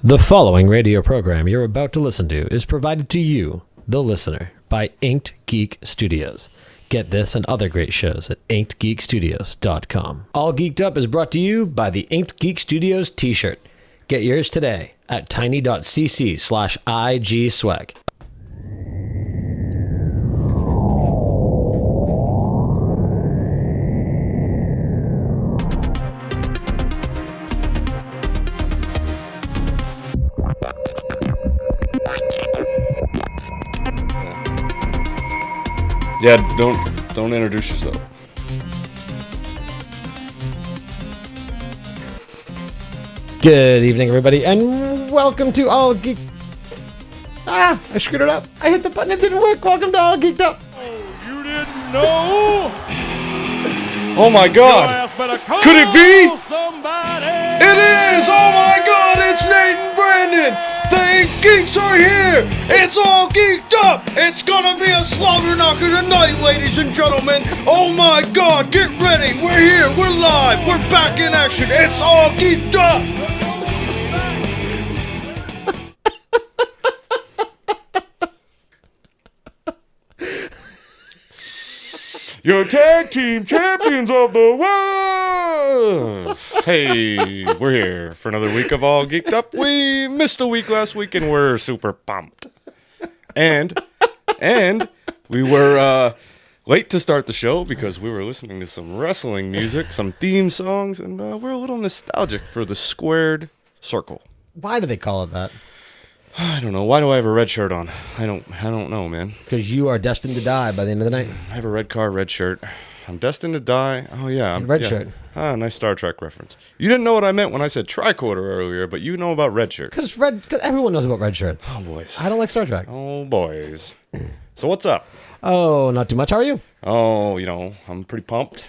The following radio program you're about to listen to is provided to you, the listener, by Inked Geek Studios. Get this and other great shows at inkedgeekstudios.com. All Geek'd Up is brought to you by the Inked Geek Studios t-shirt. Get yours today at tiny.cc/igswag. Yeah, don't introduce yourself. Good evening, everybody, and welcome to All Geek... I screwed it up. I hit the button, it didn't work. Welcome to All Geek'd Up. Oh, you didn't know? Oh my God! Could it be? Somebody. It is! Oh my God! It's Nate and Brandon! The Ink Geeks are here! It's all geeked up! It's gonna be a slaughter knocker tonight, ladies and gentlemen! Oh my God! Get ready! We're here! We're live! We're back in action! It's all geeked up! Your tag team champions of the world! Hey, we're here for another week of All Geeked Up. We missed a week last week and we're super pumped. And we were late to start the show because we were listening to some wrestling music, some theme songs, and we're a little nostalgic for the squared circle. Why do they call it that? I don't know. Why do I have a red shirt on? I don't know, man. Because you are destined to die by the end of the night. I have a red car, red shirt. I'm destined to die. Oh, yeah. Red shirt. Ah, nice Star Trek reference. You didn't know what I meant when I said tricorder earlier, but you know about red shirts. Because everyone knows about red shirts. Oh, boys. I don't like Star Trek. Oh, boys. So what's up? Oh, not too much. How are you? Oh, I'm pretty pumped.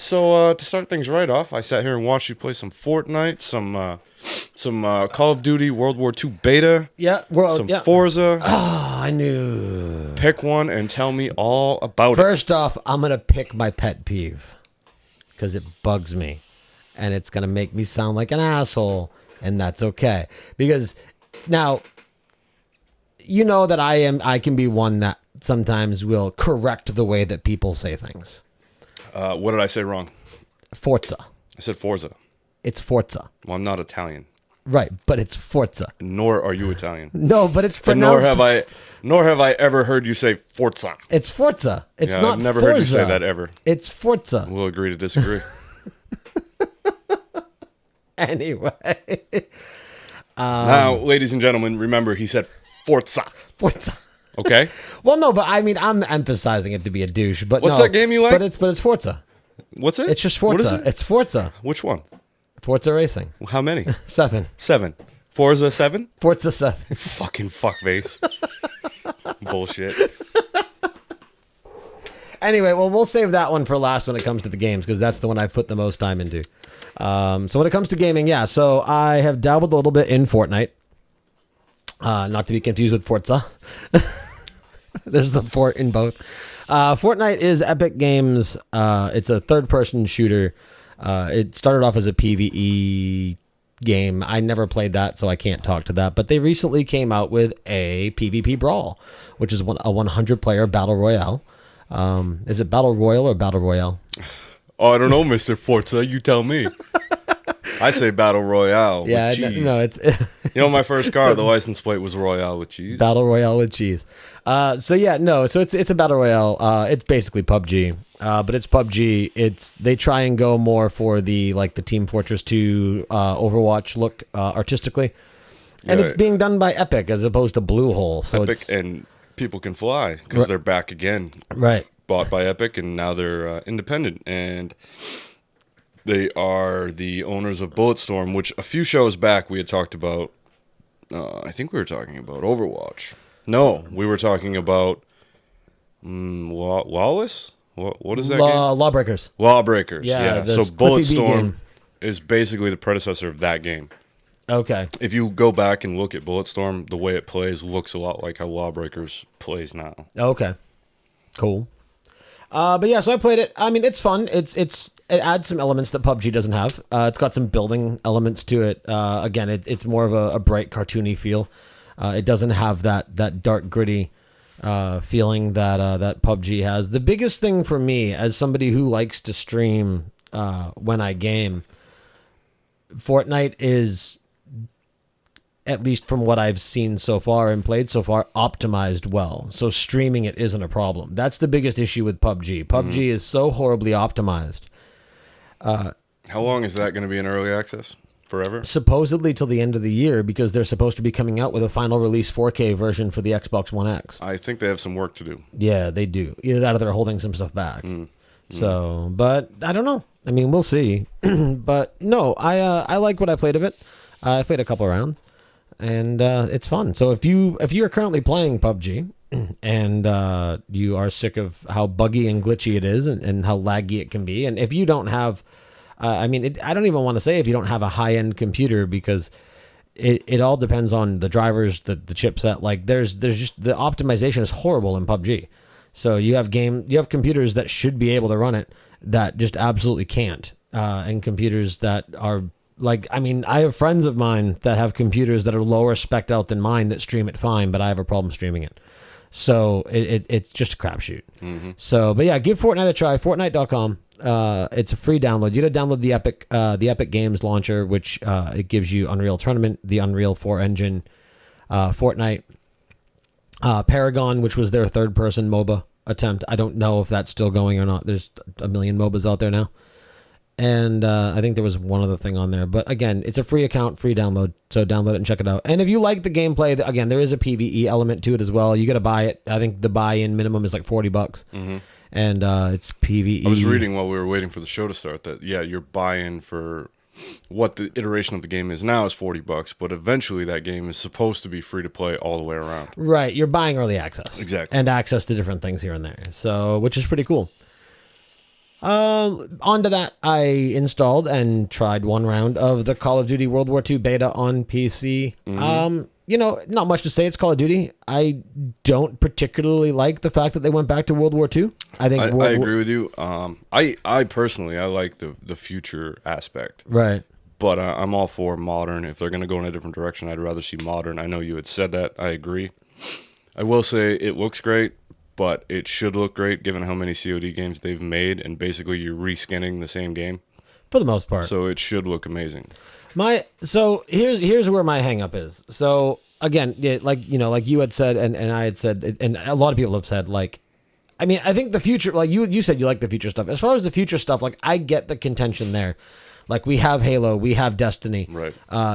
So to start things right off, I sat here and watched you play some Fortnite, some Call of Duty World War II beta. Yeah. Some Forza. Oh, I knew. Pick one and tell me all about it. First off, I'm going to pick my pet peeve because it bugs me and it's going to make me sound like an asshole, and that's okay. Because now, you know that I can be one that sometimes will correct the way that people say things. What did I say wrong? Forza. I said Forza. It's Forza. Well, I'm not Italian. Right, but it's Forza. Nor are you Italian. No, but it's But pronounced... nor have I ever heard you say Forza. It's Forza. It's Yeah, not I've never Forza. heard you say that ever. It's Forza. We'll agree to disagree. Anyway. Now, ladies and gentlemen, remember he said Forza. Forza. Okay? Well, no, but I mean, I'm emphasizing it to be a douche. But What's no, that game you like? But it's Forza. What's it? It's just Forza. What is it? It's Forza. Which one? Forza Racing. How many? 7. 7. Forza 7? Forza 7. Fucking fuckface. Bullshit. Anyway, well, we'll save that one for last when it comes to the games, because that's the one I've put the most time into. So when it comes to gaming, yeah, so I have dabbled a little bit in Fortnite. Not to be confused with Forza. There's the fort in both. Fortnite is Epic Games. It's a third-person shooter. It started off as a PvE game. I never played that, so I can't talk to that. But they recently came out with a PvP Brawl, which is a 100-player battle royale. Is it battle royal or battle royale? Oh, I don't know, Mr. Forza. You tell me. I say battle royale with cheese. No, it's My first car, the license plate was royale with cheese. battle royale with cheese. So it's a battle royale. It's basically PUBG, but it's PUBG. They try and go more for the Team Fortress 2 Overwatch look artistically, and it's being done by Epic as opposed to Bluehole. So Epic and People Can Fly because they're back again. Right. Bought by Epic and now they're independent, and they are the owners of Bulletstorm, which a few shows back we had talked about. I think we were talking about Overwatch. No, we were talking about Lawless? What is that game? Lawbreakers. Lawbreakers, yeah. So Bulletstorm is basically the predecessor of that game. Okay. If you go back and look at Bulletstorm, the way it plays looks a lot like how Lawbreakers plays now. Okay. Cool. But yeah, so I played it. I mean, it's fun. It's it adds some elements that PUBG doesn't have. It's got some building elements to it. Again, it's more of a bright, cartoony feel. It doesn't have that dark, gritty feeling that PUBG has. The biggest thing for me, as somebody who likes to stream when I game, Fortnite is, at least from what I've seen so far and played so far, optimized well. So streaming it isn't a problem. That's the biggest issue with PUBG. PUBG is so horribly optimized. How long is that going to be in early access? Forever? Supposedly till the end of the year, because they're supposed to be coming out with a final release 4K version for the Xbox One X. I think they have some work to do. Yeah, they do. Either that or they're holding some stuff back. So, but I don't know. I mean, we'll see. But no, I like what I played of it. I played a couple rounds. And it's fun. So if you're currently playing PUBG and you are sick of how buggy and glitchy it is and how laggy it can be, and if you don't have, I don't even want to say if you don't have a high-end computer, because it all depends on the drivers, the chipset. Like there's just, the optimization is horrible in PUBG. So you have computers that should be able to run it that just absolutely can't, and computers that are. Like, I mean, I have friends of mine that have computers that are lower spec'd out than mine that stream it fine, but I have a problem streaming it. So it's just a crapshoot. So, but yeah, give Fortnite a try. Fortnite.com. It's a free download. You got to download the Epic Games launcher, which it gives you Unreal Tournament, the Unreal 4 engine, Fortnite, Paragon, which was their third-person MOBA attempt. I don't know if that's still going or not. There's a million MOBAs out there now. And I think there was one other thing on there. But again, it's a free account, free download. So download it and check it out. And if you like the gameplay, again, there is a PvE element to it as well. You got to buy it. I think the buy-in minimum is like $40. And it's PvE. I was reading while we were waiting for the show to start that, yeah, your buy-in for what the iteration of the game is now is $40, but eventually that game is supposed to be free to play all the way around. Right. You're buying early access. Exactly. And access to different things here and there. So, which is pretty cool. Onto that, I installed and tried one round of the Call of Duty World War II beta on PC. Not much to say. It's Call of Duty. I don't particularly like the fact that they went back to World War II. I agree with you. I personally, I like the future aspect. Right. But I'm all for modern. If they're going to go in a different direction, I'd rather see modern. I know you had said that. I agree. I will say it looks great. But it should look great given how many COD games they've made, and basically you're reskinning the same game. For the most part. So it should look amazing. So here's where my hang up is. So again, like you had said, and I had said, and a lot of people have said, like, I mean, I think the future, like you said, you like the future stuff. As far as the future stuff, like, I get the contention there. Like, we have Halo, we have Destiny. Right.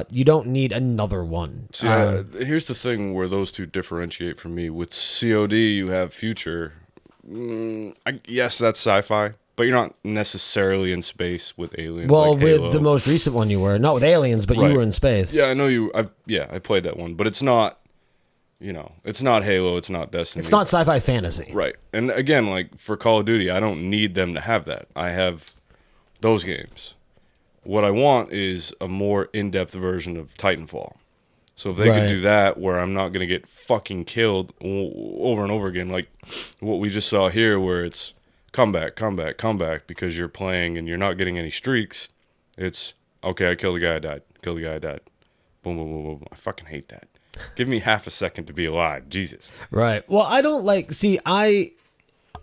You don't need another one. See, here's the thing where those two differentiate from me. With COD, you have future. Yes, that's sci-fi, but you're not necessarily in space with aliens. Well, like with Halo. the most recent one, you were not with aliens, but Right. you were in space. Yeah, I know you. I played that one, but it's not. It's not Halo. It's not Destiny. It's not sci-fi fantasy. Right. And again, like for Call of Duty, I don't need them to have that. I have those games. What I want is a more in-depth version of Titanfall. So if they could do that, where I'm not going to get fucking killed over and over again, like what we just saw here, where it's come back, because you're playing and you're not getting any streaks. It's, okay, I killed the guy, I died. Killed the guy, I died. Boom, boom, boom, boom. I fucking hate that. Give me half a second to be alive. Jesus. Right. Well, I don't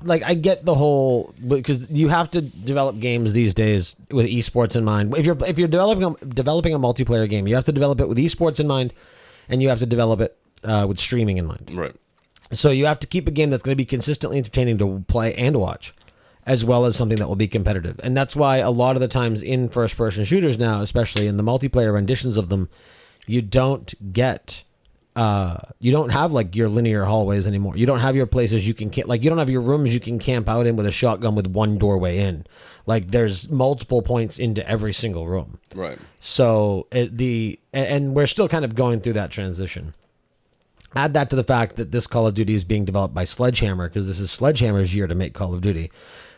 I get the whole, because you have to develop games these days with esports in mind. If you're developing a multiplayer game, you have to develop it with esports in mind, and you have to develop it with streaming in mind. Right. So you have to keep a game that's going to be consistently entertaining to play and watch, as well as something that will be competitive. And that's why a lot of the times in first-person shooters now, especially in the multiplayer renditions of them, you don't have like your linear hallways anymore. You don't have your places you don't have your rooms you can camp out in with a shotgun with one doorway in. Like, there's multiple points into every single room. Right. So and we're still kind of going through that transition. Add that to the fact that this Call of Duty is being developed by Sledgehammer, because this is Sledgehammer's year to make Call of Duty.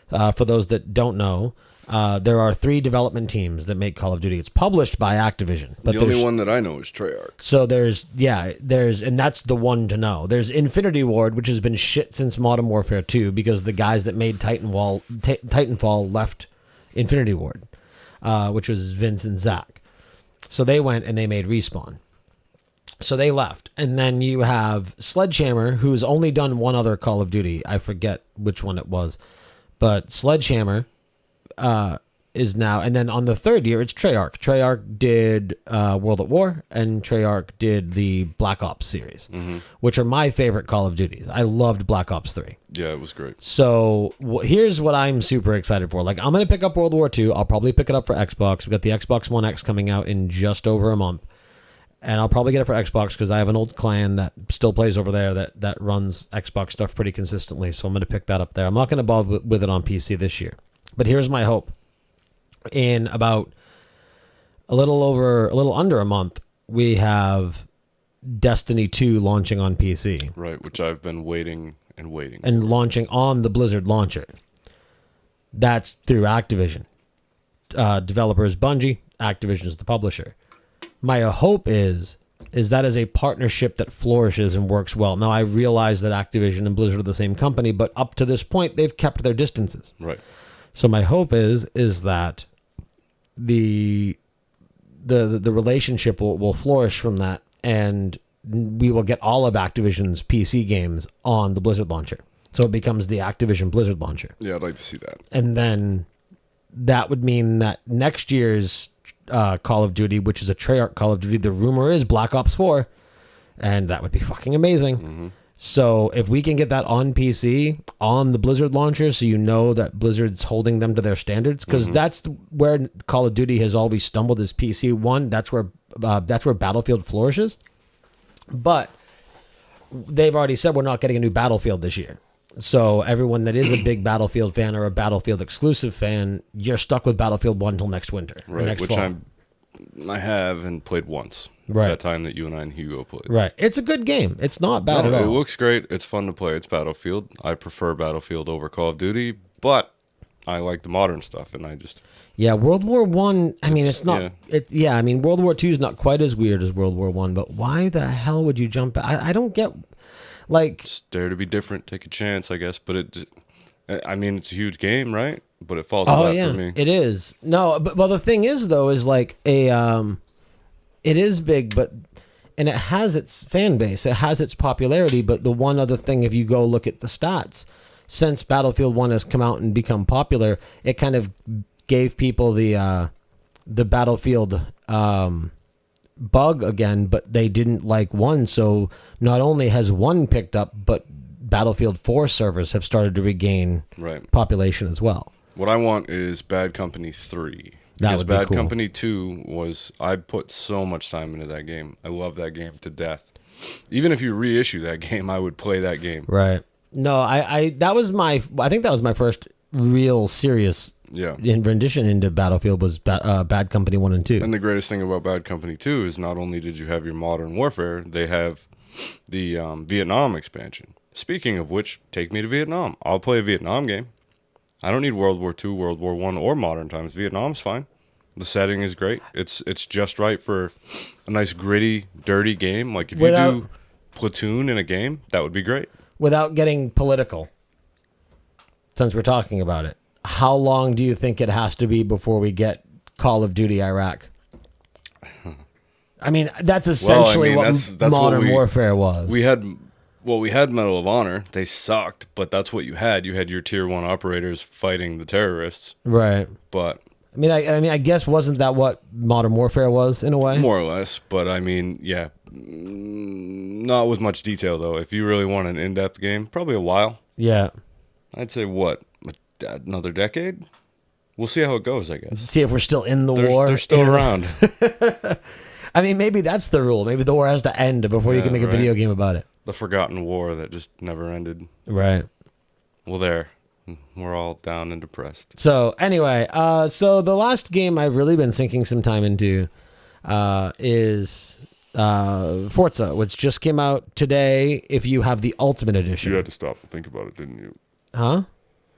For those that don't know, there are 3 development teams that make Call of Duty. It's published by Activision. But the only one that I know is Treyarch. So there's, and that's the one to know. There's Infinity Ward, which has been shit since Modern Warfare 2, because the guys that made Titanfall left Infinity Ward, which was Vince and Zach. So they went and they made Respawn. So they left. And then you have Sledgehammer, who's only done one other Call of Duty. I forget which one it was. But Sledgehammer is now... And then on the third year, it's Treyarch. Treyarch did World at War, and Treyarch did the Black Ops series, which are my favorite Call of Duties. I loved Black Ops 3. Yeah, it was great. So here's what I'm super excited for. Like, I'm going to pick up World War II. I'll probably pick it up for Xbox. We've got the Xbox One X coming out in just over a month. And I'll probably get it for Xbox because I have an old clan that still plays over there that runs Xbox stuff pretty consistently. So I'm going to pick that up there. I'm not going to bother with it on PC this year. But here's my hope. In about a little under a month, we have Destiny 2 launching on PC. Right, which I've been waiting and waiting. And launching on the Blizzard launcher. That's through Activision. Developers Bungie, Activision is the publisher. My hope is that is a partnership that flourishes and works well. Now, I realize that Activision and Blizzard are the same company, but up to this point, they've kept their distances. Right. So my hope is that the relationship will flourish from that, and we will get all of Activision's PC games on the Blizzard launcher. So it becomes the Activision Blizzard launcher. Yeah, I'd like to see that. And then that would mean that next year's Call of Duty, which is a Treyarch Call of Duty, the rumor is Black Ops 4, and that would be fucking amazing. So if we can get that on PC, on the Blizzard launcher, so you know that Blizzard's holding them to their standards, because that's where Call of Duty has always stumbled, is PC. One, that's where Battlefield flourishes. But they've already said we're not getting a new Battlefield this year. So everyone that is a big Battlefield fan or a Battlefield exclusive fan, you're stuck with Battlefield 1 until next winter. Right, next which fall. I have and played once. Right. That time that you and I and Hugo played. Right. It's a good game. It's not bad at all. It looks great. It's fun to play. It's Battlefield. I prefer Battlefield over Call of Duty, but I like the modern stuff, and I just... Yeah, World War One. I mean, it's not. Yeah. I mean, World War II is not quite as weird as World War One, but why the hell would you jump? I don't get. Like, just dare to be different, take a chance, I guess. But I mean, it's a huge game, right? But it falls flat for me. It is. No, but well, the thing is though, is like it is big, and it has its fan base, it has its popularity. But the one other thing, if you go look at the stats, since Battlefield 1 has come out and become popular, it kind of gave people the Battlefield bug again, but they didn't like 1. So not only has 1 picked up, but Battlefield 4 servers have started to regain population as well. What I want is Bad Company 3. That would be Bad cool. Company 2 was... I put so much time into that game. I love that game to death. Even if you reissue that game, I would play that game. Right. No, I think that was my first real serious rendition into Battlefield was Bad Company 1 and 2. And the greatest thing about Bad Company 2 is not only did you have your Modern Warfare, they have the Vietnam expansion. Speaking of which, take me to Vietnam. I'll play a Vietnam game. I don't need World War II, World War I, or modern times. Vietnam's fine. The setting is great. It's just right for a nice gritty, dirty game. Like if you do Platoon in a game, that would be great. Without getting political, since we're talking about it, how long do you think it has to be before we get Call of Duty Iraq? I mean, that's essentially that's Modern Warfare was. We had Medal of Honor. They sucked, but that's what you had. You had your Tier 1 operators fighting the terrorists. Right. But I mean, I guess wasn't that what Modern Warfare was in a way? More or less, but I mean, yeah. Not with much detail, though. If you really want an in-depth game, probably a while. Yeah. I'd say, what, another decade? We'll see how it goes, I guess. See if we're still in the war. They're still around. I mean, maybe that's the rule. Maybe the war has to end before you can make a video game about it. The forgotten war that just never ended. Right. Well, there. We're all down and depressed. So, anyway, so the last game I've really been sinking some time into is Forza, which just came out today if you have the Ultimate Edition. You had to stop and think about it, didn't you? Huh?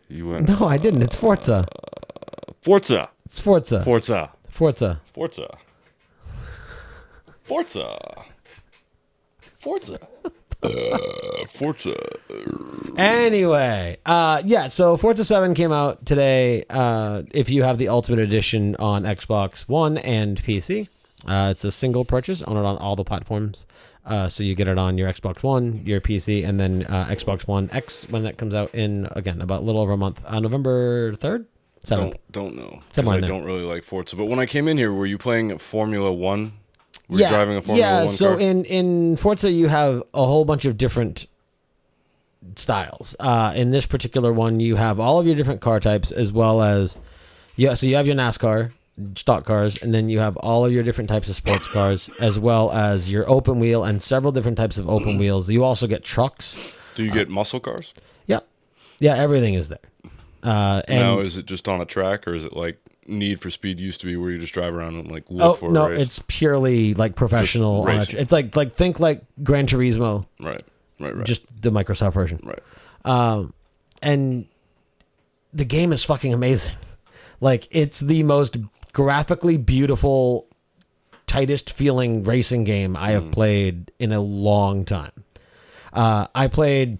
You went... No, I didn't. It's Forza. Forza. It's Forza. Forza. Forza. Forza. Forza. Forza. Forza. Anyway, yeah, so Forza 7 came out today. If you have the Ultimate Edition on Xbox One and PC, it's a single purchase. Own it on all the platforms. So you get it on your Xbox One, your PC, and then Xbox One X when that comes out in, again, about a little over a month. November 3rd? 7th. Don't know. Because Somewhere I in there. don't really like Forza. But when I came in here, were you playing Formula One? Were you driving a Formula One car? So in Forza, you have a whole bunch of different styles. In this particular one, you have all of your different car types, as well as so you have your NASCAR stock cars, and then you have all of your different types of sports cars, as well as your open wheel and several different types of open wheels. You also get trucks. Do you get muscle cars? Yeah, everything is there. And now, is it just on a track, or is it like Need for Speed used to be, where you just drive around and like look for a race? It's purely like professional. It's like think like Gran Turismo. Right. Just the Microsoft version. Right. And the game is fucking amazing. Like, it's the most graphically beautiful, tightest feeling racing game I have played in a long time. I played,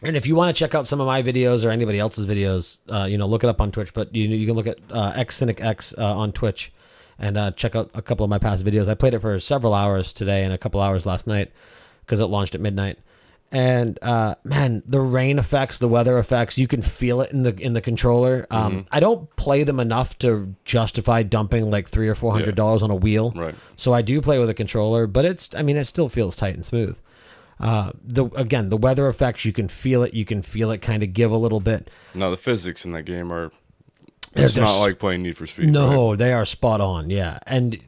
and if you want to check out some of my videos or anybody else's videos, look it up on Twitch, but you can look at XCynicX on Twitch and check out a couple of my past videos. I played it for several hours today and a couple hours last night, because it launched at midnight. And man, the rain effects, the weather effects, you can feel it in the controller. I don't play them enough to justify dumping like $300 or $400 on a wheel. Right. So I do play with a controller, but it still feels tight and smooth. The weather effects, you can feel it. You can feel it kind of give a little bit. Now the physics in that game are. It's not like playing Need for Speed. No, right? They are spot on. Yeah, and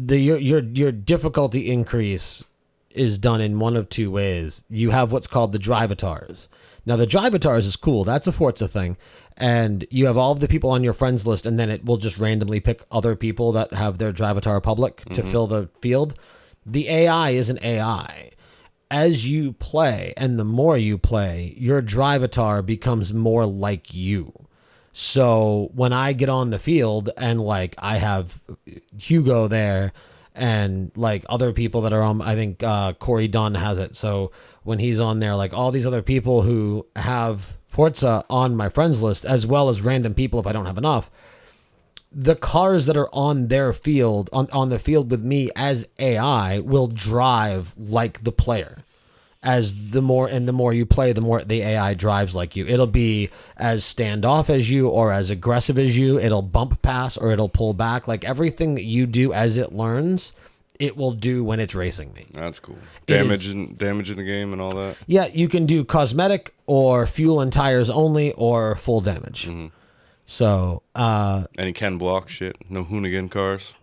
your difficulty increase is done in one of two ways. You have what's called the drivatars. Now, the drivatars is cool. That's a Forza thing. And you have all of the people on your friends list, and then it will just randomly pick other people that have their drivatar public to fill the field. The AI is an AI. As you play, and the more you play, your drivatar becomes more like you. So when I get on the field and like I have Hugo there and like other people that are on, I think Corey Dunn has it. So when he's on there, like all these other people who have Forza on my friends list, as well as random people if I don't have enough, the cars that are on their field, on the field with me as AI, will drive like the player. As the more you play, the more the AI drives like you. It'll be as standoff as you or as aggressive as you. It'll bump pass or it'll pull back. Like everything that you do as it learns, it will do when it's racing me. That's cool. Damage in the game and all that. Yeah, you can do cosmetic or fuel and tires only or full damage. So, and you can block shit. No Hoonigan cars.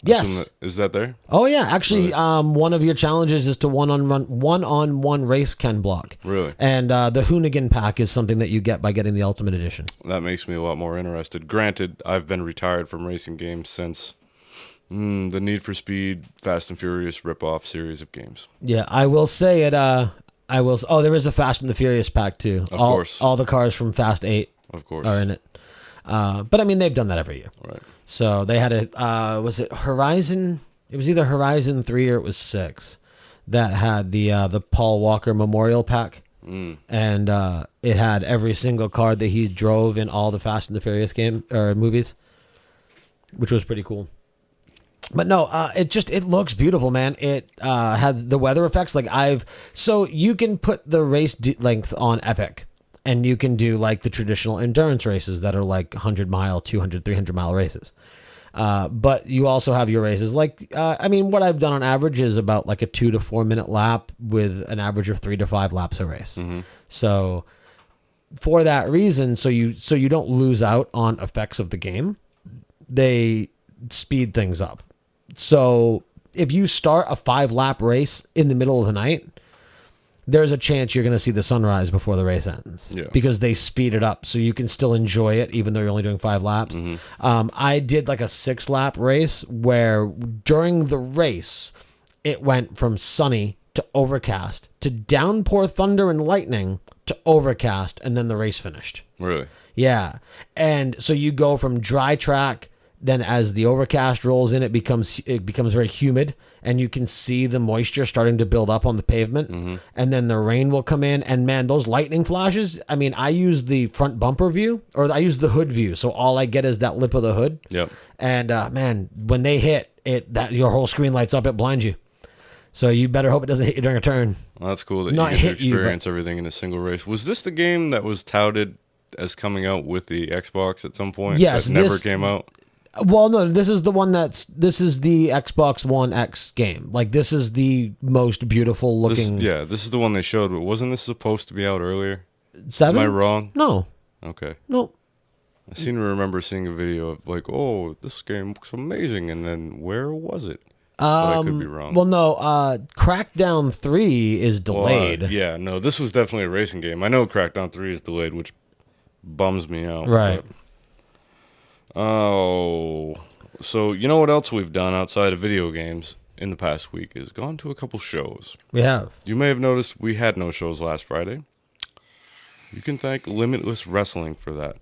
Yes. Is that there? Oh yeah, actually, one of your challenges is to one-on-one race Ken block. Really? And the Hoonigan pack is something that you get by getting the Ultimate Edition. That makes me a lot more interested. Granted, I've been retired from racing games since the Need for Speed, Fast and Furious rip-off series of games. Yeah, I will say it. Oh, there is a Fast and the Furious pack too. Of course. All the cars from Fast 8 of course are in it. But I mean, they've done that every year. Right. So they had was it Horizon? It was either Horizon 3 or it was 6 that had the Paul Walker Memorial Pack. And it had every single car that he drove in all the Fast and the Furious movies, which was pretty cool. But no, it looks beautiful, man. It had the weather effects. So you can put the race lengths on Epic. And you can do like the traditional endurance races that are like 100-mile, 200, 300-mile races. But you also have your races like, what I've done on average is about like a 2 to 4 minute lap with an average of 3 to 5 laps a race. So for that reason, so you don't lose out on effects of the game, they speed things up. So if you start a 5-lap race in the middle of the night, there's a chance you're going to see the sunrise before the race ends. Yeah. Because they speed it up so you can still enjoy it even though you're only doing 5 laps. I did like a 6-lap race where during the race it went from sunny to overcast to downpour thunder and lightning to overcast, and then the race finished. Really? Yeah. And so you go from dry track Then as the overcast rolls in, it becomes very humid, and you can see the moisture starting to build up on the pavement. And then the rain will come in, and man, those lightning flashes. I mean, I use the front bumper view, or I use the hood view, so all I get is that lip of the hood. Yep. And man, when they hit it, that your whole screen lights up, it blinds you. So you better hope it doesn't hit you during a turn. Well, that's cool that Not you get to hit you, experience everything in a single race. Was this the game that was touted as coming out with the Xbox at some point? Yes, that never this- came out. Well, no, this is the Xbox One X game. Like, this is the most beautiful looking. This is the one they showed. But wasn't this supposed to be out earlier? 7? Am I wrong? No, Okay. no. I seem to remember seeing a video of like, oh, this game looks amazing, and then where was it? But I could be wrong. Well, no. Crackdown 3 is delayed. Yeah, no, this was definitely a racing game. I know Crackdown 3 is delayed, which bums me out. Right. but- Oh, so you know what else we've done outside of video games in the past week is gone to a couple shows. We have. You may have noticed we had no shows last Friday. You can thank Limitless Wrestling for that.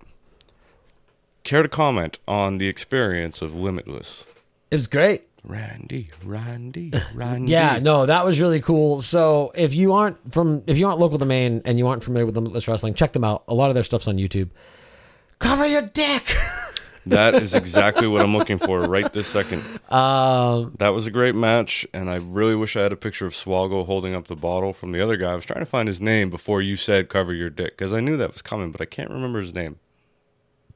Care to comment on the experience of Limitless? It was great. Randy. Yeah, no, that was really cool. So if you aren't local to Maine and you aren't familiar with Limitless Wrestling, check them out. A lot of their stuff's on YouTube. Cover your dick. That is exactly what I'm looking for right this second. That was a great match, and I really wish I had a picture of Swalgo holding up the bottle from the other guy. I was trying to find his name before you said cover your dick, because I knew that was coming, but I can't remember his name.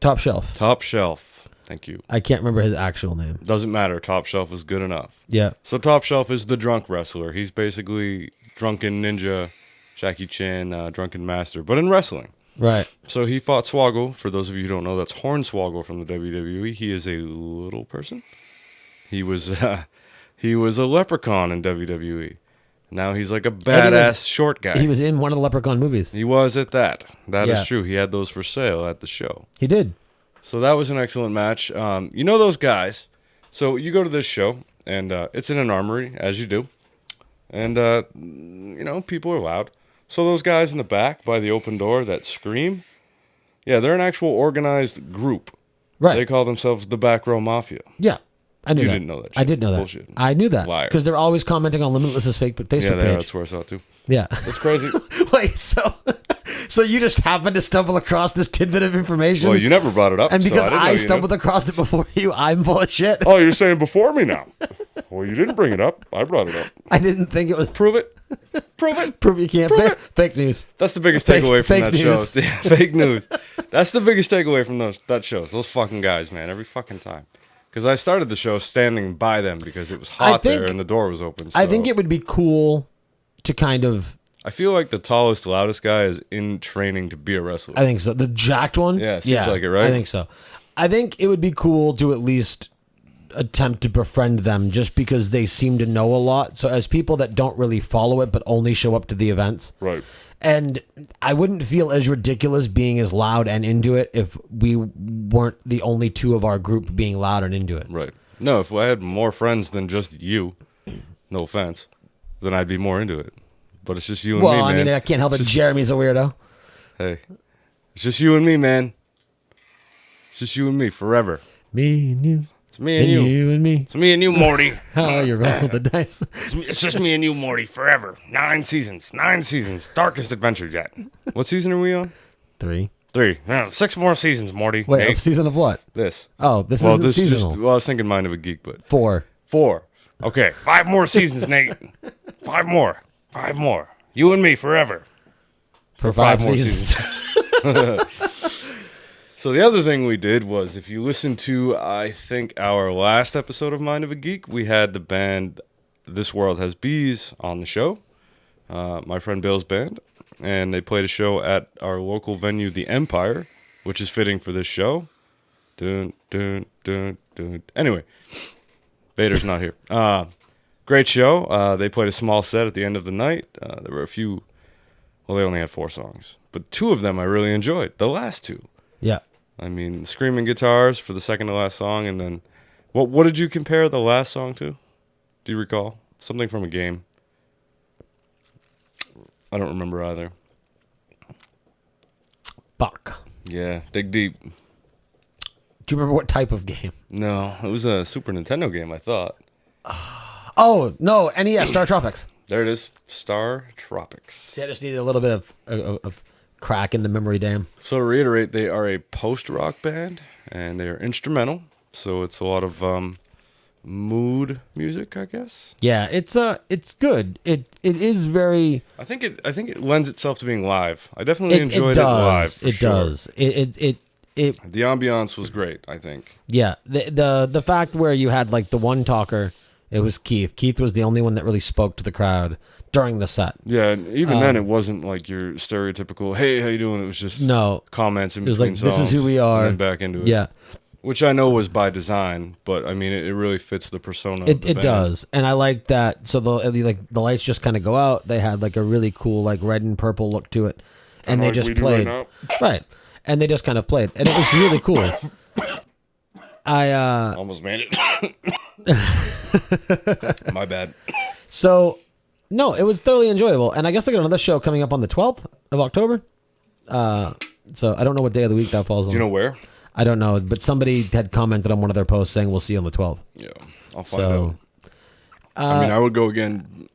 Top Shelf. Top Shelf. Thank you. I can't remember his actual name. Doesn't matter. Top Shelf is good enough. Yeah. So Top Shelf is the drunk wrestler. He's basically Drunken Ninja, Jackie Chan, Drunken Master, but in wrestling. Right. So he fought Swoggle. For those of you who don't know, that's Hornswoggle from the WWE. He is a little person. He was a leprechaun in WWE. Now he's like a badass short guy. He was in one of the Leprechaun movies. He was at that. That is Yeah. true. He had those for sale at the show. He did. So that was an excellent match. You know those guys. So you go to this show, and it's in an armory, as you do. And, people are loud. So those guys in the back by the open door that scream, yeah, they're an actual organized group. Right. They call themselves the Back Row Mafia. Yeah. I knew You that. didn't know that I shit. did know that. Bullshit. I knew that. Liar. Because they're always commenting on Limitless's Facebook Yeah, page. that's where I saw it too. Yeah. That's crazy. Wait, so you just happened to stumble across this tidbit of information? Well, you never brought it up. And so because I, didn't know I you stumbled knew. across it before you, I'm full of shit. Oh, you're saying before me now. Well, you didn't bring it up. I brought it up. I didn't think it was Prove it. Prove it. proof you can't. Fake news. That's the biggest Fake- takeaway from fake that news. show. Yeah, fake news. That's the biggest takeaway from that show. Those fucking guys, man. Every fucking time. Because I started the show standing by them because it was hot there and the door was open. So I think it would be cool to kind of. I feel like the tallest, loudest guy is in training to be a wrestler. I think so. The jacked one? Yeah, seems like it, right? I think so. I think it would be cool to at least attempt to befriend them just because they seem to know a lot. So as people that don't really follow it but only show up to the events. Right. And I wouldn't feel as ridiculous being as loud and into it if we weren't the only two of our group being loud and into it. Right. No, if I had more friends than just you, no offense, then I'd be more into it. But it's just you and me, man. Well, I mean, I can't help it. Just- Jeremy's a weirdo. Hey, it's just you and me, man. It's just you and me forever. Me and you. It's me and you. and me. It's me and you, Morty. How you roll the dice. It's just me and you, Morty, forever. 9 seasons. 9 seasons. Darkest adventure yet. What season are we on? 3. 3. No, 6 more seasons, Morty. Wait, 8. a season of what? This. Oh, this Well, isn't this is seasonal. just. Well, I was thinking Mind of a Geek, but 4. 4. Okay, 5 more seasons, Nate. 5 more. 5 more. You and me forever. For 5 5 more seasons. So the other thing we did was, if you listen to, I think, our last episode of Mind of a Geek, we had the band This World Has Bees on the show, my friend Bill's band, and they played a show at our local venue, The Empire, which is fitting for this show. Dun, dun, dun, dun. Anyway, Vader's not here. Great show. They played a small set at the end of the night. There were a few, well, they only had 4 songs, but 2 of them I really enjoyed. The last 2. Yeah. I mean, screaming guitars for the second to last song, and then what did you compare the last song to? Do you recall? Something from a game. I don't remember either. Fuck. Yeah, dig deep. Do you remember what type of game? No, it was a Super Nintendo game, I thought. Oh, no, NES, Star Tropics. There it is, Star Tropics. See, I just needed a little bit of crack in the memory dam. So to reiterate, they are a post-rock band, and they are instrumental. So it's a lot of mood music, I guess. Yeah, it's good. It is very. I think it lends itself to being live. I definitely enjoyed it live. For it sure. does. It. The ambiance was great, I think. Yeah, the fact where you had like the one talker, it was Keith. Keith was the only one that really spoke to the crowd during the set. Yeah, and even then, it wasn't like your stereotypical "Hey, how you doing?" It was just comments in It was between like, songs. "This is who we are," and then back into it. Yeah, which I know was by design, but I mean, it really fits the persona. it of the band. does, and I like that. So the lights just kind of go out. They had like a really cool like red and purple look to it, and they like just we do played right right, and they just kind of played, and it was really cool. I almost made it. My bad. So, no, it was thoroughly enjoyable. And I guess they got another show coming up on the 12th of October. So I don't know what day of the week that falls on. Do you know where? I don't know, but somebody had commented on one of their posts saying we'll see you on the 12th. Yeah, I'll find out. I mean, I would go again,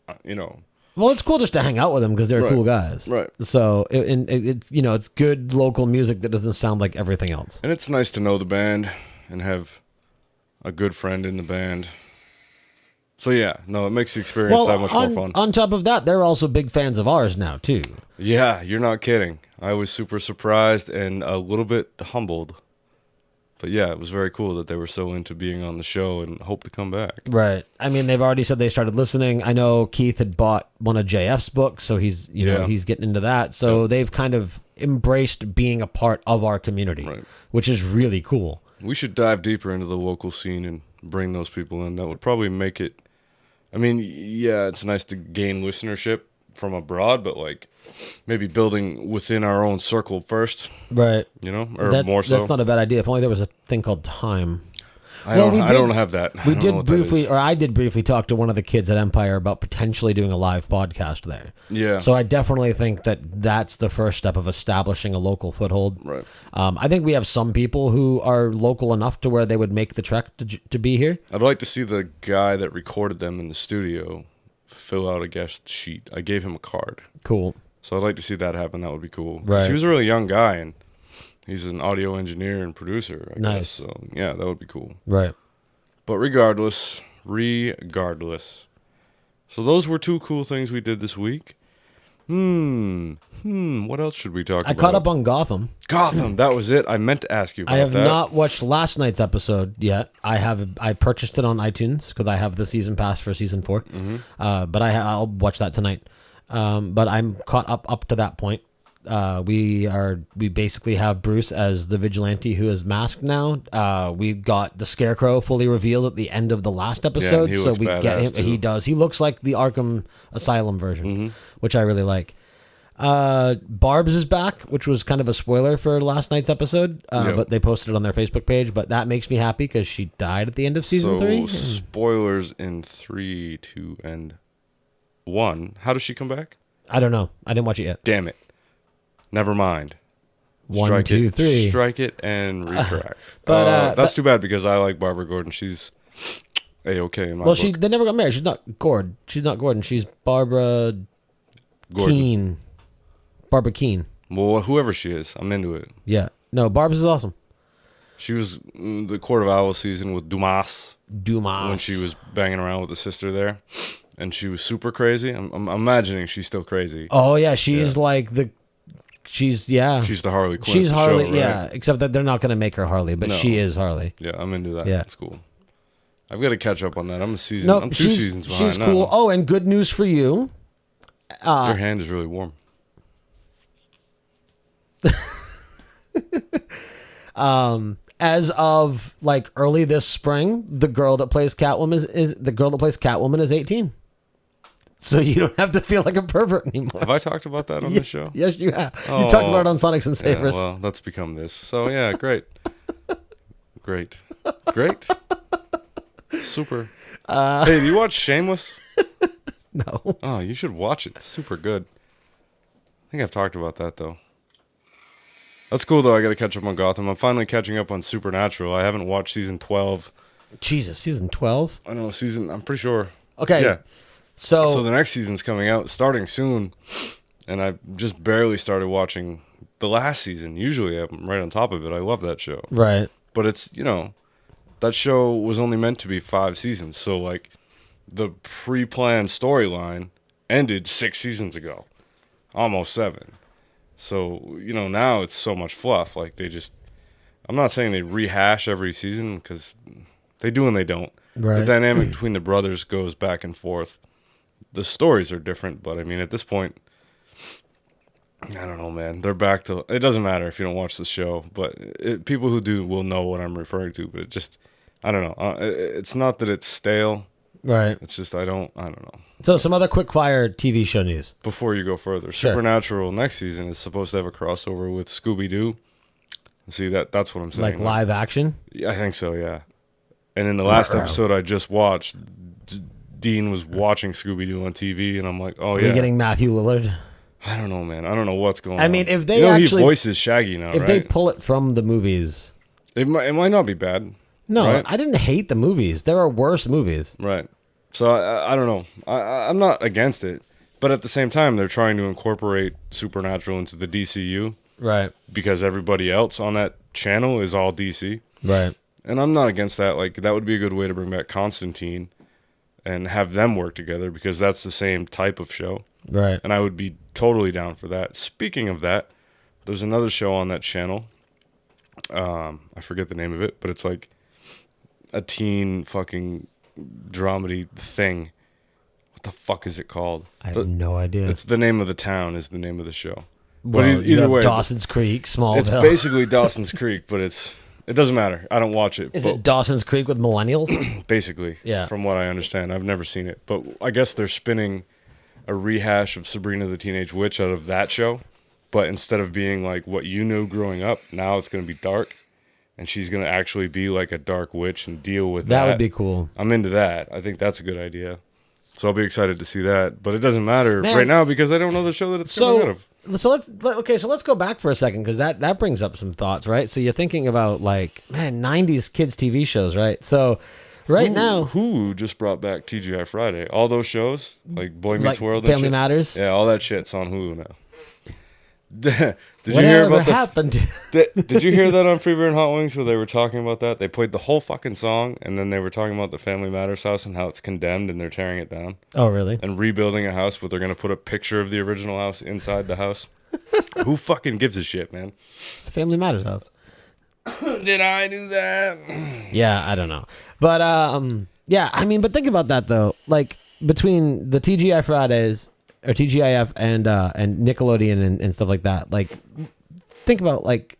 Well, it's cool just to hang out with them because they're cool guys. Right. So it's it's good local music that doesn't sound like everything else. And it's nice to know the band and have a good friend in the band. So yeah, no, it makes the experience that much more fun. On top of that, they're also big fans of ours now too. Yeah, you're not kidding. I was super surprised and a little bit humbled. But yeah, it was very cool that they were so into being on the show and hope to come back. Right. I mean, they've already said they started listening. I know Keith had bought one of JF's books, so he's he's getting into that. So they've kind of embraced being a part of our community, which is really cool. We should dive deeper into the local scene and bring those people in. That would probably make it. I mean, yeah, it's nice to gain listenership from abroad, but like maybe building within our own circle first. Right. Or more so. That's not a bad idea. If only there was a thing called time. I don't have that. We did briefly, or I did briefly talk to one of the kids at Empire about potentially doing a live podcast there. Yeah. So I definitely think that that's the first step of establishing a local foothold. Right. I think we have some people who are local enough to where they would make the trek to be here. I'd like to see the guy that recorded them in the studio fill out a guest sheet. I gave him a card. Cool. So I'd like to see that happen. That would be cool. Right. He was a really young guy, and he's an audio engineer and producer, I guess. So, yeah, that would be cool. Right. But regardless. So those were two cool things we did this week. What else should we talk about? I caught up on Gotham. Gotham, that was it. I meant to ask you about that. I have not watched last night's episode yet. I purchased it on iTunes because I have the season pass for season 4. Mm-hmm. But I'll watch that tonight. But I'm caught up to that point. We basically have Bruce as the vigilante who is masked now. We've got the Scarecrow fully revealed at the end of the last episode, he so looks we get him. badass, too. He does. He looks like the Arkham Asylum version, which I really like. Barb's is back, which was kind of a spoiler for last night's episode, but they posted it on their Facebook page. But that makes me happy because she died at the end of season 3. Spoilers in 3, 2, and 1. How does she come back? I don't know. I didn't watch it yet. Damn it. Never mind. 1, 2, 3. Strike it and retract. But that's too bad because I like Barbara Gordon. She's A-okay in my book. They never got married. She's not Gordon. She's Barbara Gordon. Keene. Barbara Keene. Well, whoever she is, I'm into it. Yeah. No, Barb's is awesome. She was in the Court of Owls season with Dumas when she was banging around with the sister there, and she was super crazy. I'm imagining she's still crazy. Oh yeah, she's like she's the Harley Quinn. She's of the Harley, show, right? yeah. Except that they're not going to make her Harley, but she is Harley. Yeah, I'm into that. Yeah. That's cool. I've got to catch up on that. I'm 2 seasons behind. She's cool. Now. Oh, and good news for you. Your hand is really warm. As of like early this spring, the girl that plays Catwoman is 18. So you don't have to feel like a pervert anymore. Have I talked about that on the show? Yes, you have. You talked about it on Sonics and Savers. Yeah, well, let's become this. So yeah, great. Great. Super. Hey, do you watch Shameless? No. Oh, you should watch it. It's super good. I think I've talked about that though. That's cool, though. I got to catch up on Gotham. I'm finally catching up on Supernatural. I haven't watched season 12. Jesus, season 12? I don't know, I'm pretty sure. Okay. Yeah. So the next season's coming out, starting soon. And I just barely started watching the last season. Usually I'm right on top of it. I love that show. right. But it's, that show was only meant to be 5 seasons. So, like, the pre-planned storyline ended 6 seasons ago. Almost 7. So, now it's so much fluff. Like, I'm not saying they rehash every season, because they do and they don't. Right. The dynamic between the brothers goes back and forth. The stories are different, but, I mean, at this point, I don't know, man. They're back to... It doesn't matter if you don't watch the show, but people who do will know what I'm referring to, but it just... I don't know. It's not that it's stale. Right. It's just I don't know. So some other quick fire TV show news. Before you go further, Sure. Supernatural next season is supposed to have a crossover with Scooby-Doo. See, that's what I'm saying. Like live action? Yeah, I think so, yeah. And in the last episode I just watched, Dean was watching Scooby-Doo on TV, and I'm like, oh, Are yeah. we getting Matthew Lillard? I don't know, man. I don't know what's going on. I mean, if they he actually... voices Shaggy now, if right? they pull it from the movies... It might not be bad. No, right? I didn't hate the movies. There are worse movies. Right. So I don't know. I'm not against it. But at the same time, they're trying to incorporate Supernatural into the DCU. Right. Because everybody else on that channel is all DC. Right. And I'm not against that. Like, that would be a good way to bring back Constantine and have them work together, because that's the same type of show. Right. And I would be totally down for that. Speaking of that, there's another show on that channel. I forget the name of it, but it's like a teen fucking dramedy thing. What the fuck is it called? I have no idea. It's The Name of the Town is the name of the show. Well, but you either have way, Dawson's Creek, Smallville. it's basically Dawson's Creek, but it doesn't matter. I don't watch it. Is it Dawson's Creek with millennials? Basically, Yeah. from what I understand. I've never seen it, but I guess they're spinning a rehash of Sabrina the Teenage Witch out of that show. But instead of being like what you knew growing up, now it's going to be dark. And she's going to actually be like a dark witch and deal with that. That would be cool. I'm into that. I think that's a good idea. So I'll be excited to see that. But it doesn't matter Man. right now because I don't know the show that it's coming out of. So let's go back for a second, because that brings up some thoughts, right? So you're thinking about, like, man, 90s kids TV shows, right? So now Hulu just brought back TGI Friday. All those shows, like Boy Meets like World and Family shit. Matters. Yeah, all that shit's on Hulu now. Did you Whatever hear about happened? Did you hear that on Free Beer and Hot Wings where they were talking about that? They played the whole fucking song, and then they were talking about the Family Matters house and how it's condemned and they're tearing it down Oh, really? and rebuilding a house, but they're going to put a picture of the original house inside the house. Who fucking gives a shit, man? The Family Matters house. Did I do that? Yeah, I don't know, but yeah, I mean, but think about that though. Like, between the TGI Fridays or TGIF and Nickelodeon and stuff like that. Like, think about like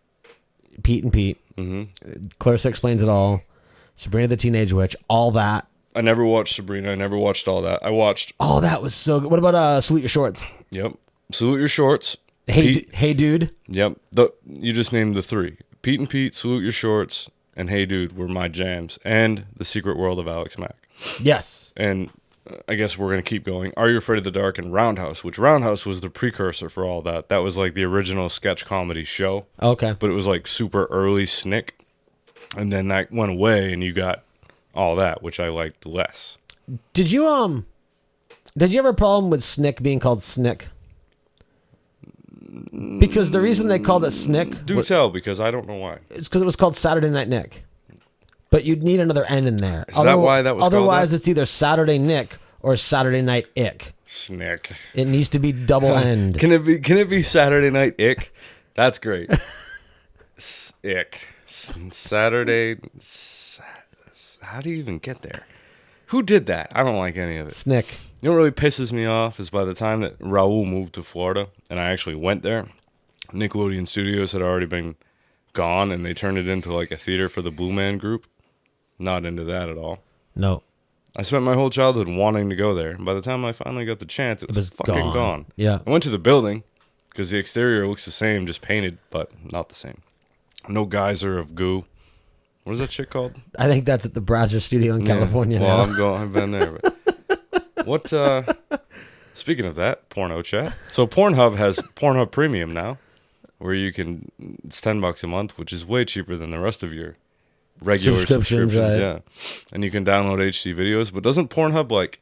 Pete and Pete. Mm-hmm. Clarissa Explains It All. Sabrina the Teenage Witch. All that. I never watched Sabrina. I never watched all that. I watched. Oh, that was so good. What about Salute Your Shorts? Yep. Salute Your Shorts. Hey, Pete. hey, dude. Yep. You just named the 3. Pete and Pete, Salute Your Shorts, and Hey Dude were my jams. And The Secret World of Alex Mack. Yes. And I guess we're going to keep going. Are You Afraid of the Dark and Roundhouse, which Roundhouse was the precursor for all that. That was like the original sketch comedy show. Okay. But it was like super early Snick. And then that went away and you got all that, which I liked less. Did you have a problem with Snick being called Snick? Because the reason they called it Snick Do tell, because I don't know why. it's because it was called Saturday Night Nick. But you'd need another N in there. Is that why that was called Otherwise, that? it's either Saturday Nick or Saturday Night Ick. Snick. It needs to be double end. Can it be Saturday Night Ick? That's great. Ick. Saturday. How do you even get there? Who did that? I don't like any of it. Snick. You know what really pisses me off is by the time that Raul moved to Florida and I actually went there, Nickelodeon Studios had already been gone and they turned it into like a theater for the Blue Man Group. Not into that at all. No. I spent my whole childhood wanting to go there. And by the time I finally got the chance, it was fucking gone. Yeah. I went to the building because the exterior looks the same, just painted, but not the same. No geyser of goo. What is that shit called? I think that's at the Brasser Studio in California Well, now. I've been there. But what? Speaking of that, porno chat. So Pornhub has Pornhub Premium now. where you can, it's $10 a month, which is way cheaper than the rest of your regular subscriptions. Right. Yeah. And you can download HD videos, but doesn't Pornhub like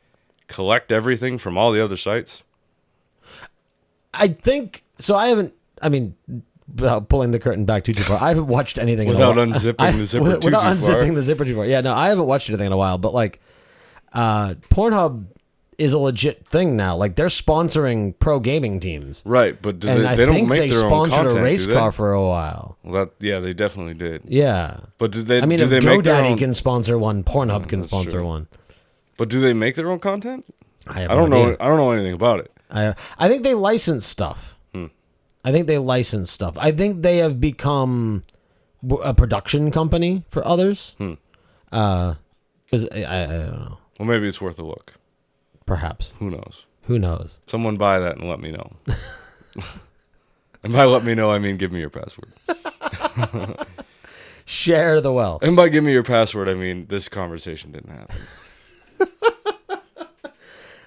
collect everything from all the other sites? I think so. Without pulling the curtain back too far, I haven't watched anything without unzipping the zipper too without far. unzipping the zipper too far. Yeah, no, I haven't watched anything in a while. But like, Pornhub is a legit thing now. Like they're sponsoring pro gaming teams, Right, but do and they I don't think make they their own sponsored content, a race do they? car for a while. Well, yeah, they definitely did. Yeah, But do they? I mean, do if they make their GoDaddy own? can sponsor one, Pornhub can that's sponsor true. one. But do they make their own content? I have I don't no know. idea. I don't know anything about it. I think they license stuff. I think they license stuff. I think they have become a production company for others. Because I don't know. Well, maybe it's worth a look. Perhaps. Who knows? Who knows? Someone buy that and let me know. And by let me know, I mean give me your password. Share the wealth. And by give me your password, I mean this conversation didn't happen.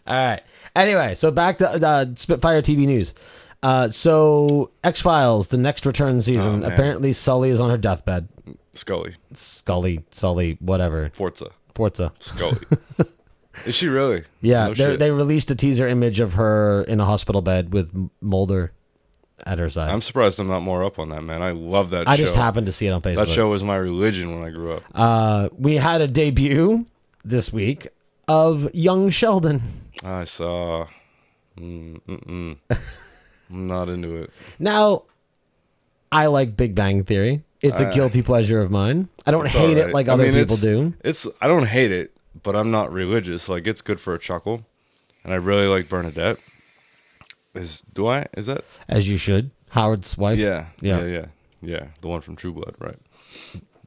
All right. Anyway, so back to Spitfire TV news. So X-Files, the next return season. man. Apparently, Sully is on her deathbed. Scully. Sully, whatever. Forza. Scully. Is she really? Yeah, No shit. they released a teaser image of her in a hospital bed with Mulder at her side. I'm surprised I'm not more up on that, man. I love that show. I just happened to see it on Facebook. That show was my religion when I grew up. We had a debut this week of young Sheldon. I saw. I'm not into it. Now, I like Big Bang Theory. It's a guilty pleasure of mine. I don't It's hate all it right. like I other mean, people do. I don't hate it, but I'm not religious. Like, it's good for a chuckle. And I really like Bernadette. Is that? As you should. Howard's wife. Yeah. Yeah. Yeah. The one from True Blood, right?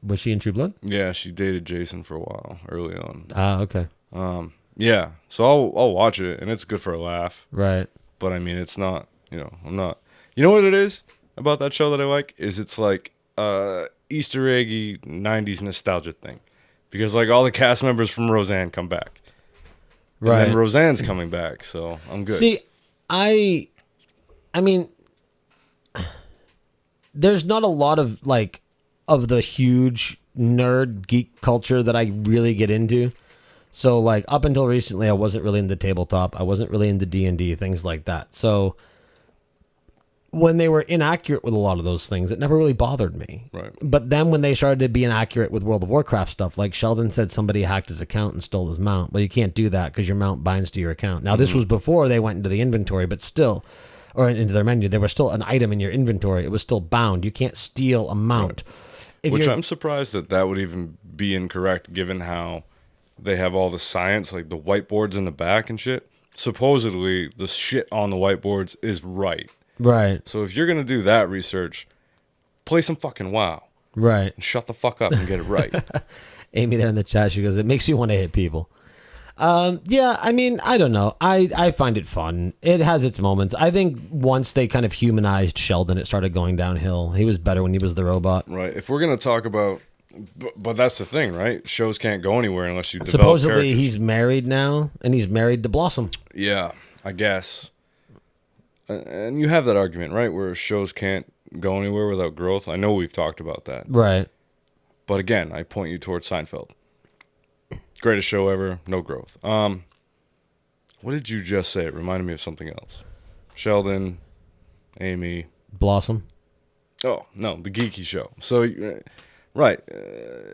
Was she in True Blood? Yeah, she dated Jason for a while early on. Okay. Yeah. So I'll watch it, and it's good for a laugh. Right. But I mean, it's not, I'm not. You know what it is about that show that I like? Is it's like Easter eggy 90s nostalgia thing. Because like all the cast members from Roseanne come back. Right. And then Roseanne's coming back, so I'm good. See, I mean, there's not a lot of of the huge nerd geek culture that I really get into. So like up until recently, I wasn't really into tabletop. I wasn't really into D&D, things like that. So when they were inaccurate with a lot of those things, it never really bothered me. Right. But then when they started to be inaccurate with World of Warcraft stuff, like Sheldon said somebody hacked his account and stole his mount. Well, you can't do that because your mount binds to your account. Now, this was before they went into the inventory, but still, or into their menu, there was still an item in your inventory. It was still bound. You can't steal a mount. If Which you're- I'm surprised that would even be incorrect given how they have all the science, like the whiteboards in the back and shit. Supposedly, the shit on the whiteboards is right. Right, So if you're going to do that research, play some fucking WoW. right. And shut the fuck up and get it right. Amy there in the chat, she goes, it makes you want to hit people. Yeah, I mean, I don't know. I find it fun. It has its moments. I think once they kind of humanized Sheldon, it started going downhill. He was better when he was the robot. Right. If we're going to talk about... But that's the thing, right? Shows can't go anywhere unless you develop Supposedly characters. he's married now, and he's married to Blossom. Yeah, I guess. And you have that argument, right? Where shows can't go anywhere without growth. I know we've talked about that. Right. But again, I point you towards Seinfeld. Greatest show ever, no growth. What did you just say? It reminded me of something else. Sheldon, Amy. Blossom. Oh, no, the Geeky Show. So, right.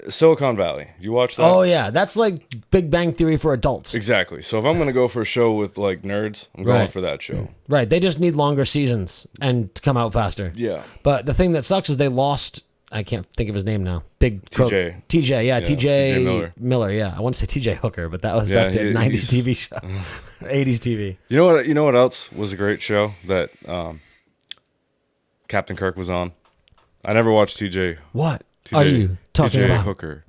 Silicon Valley. You watch that? Oh, yeah. That's like Big Bang Theory for adults. Exactly. So if I'm going to go for a show with like nerds, I'm going Right. for that show. Right. They just need longer seasons and to come out faster. Yeah. But the thing that sucks is they lost... I can't think of his name now. Big TJ. TJ, yeah, TJ TJ Miller, yeah. I want to say TJ Hooker, but that was Yeah, back to he- 90s he's- TV show. 80s TV. You know what else was a great show that Captain Kirk was on? I never watched TJ. What are you talking TJ about? Hooker.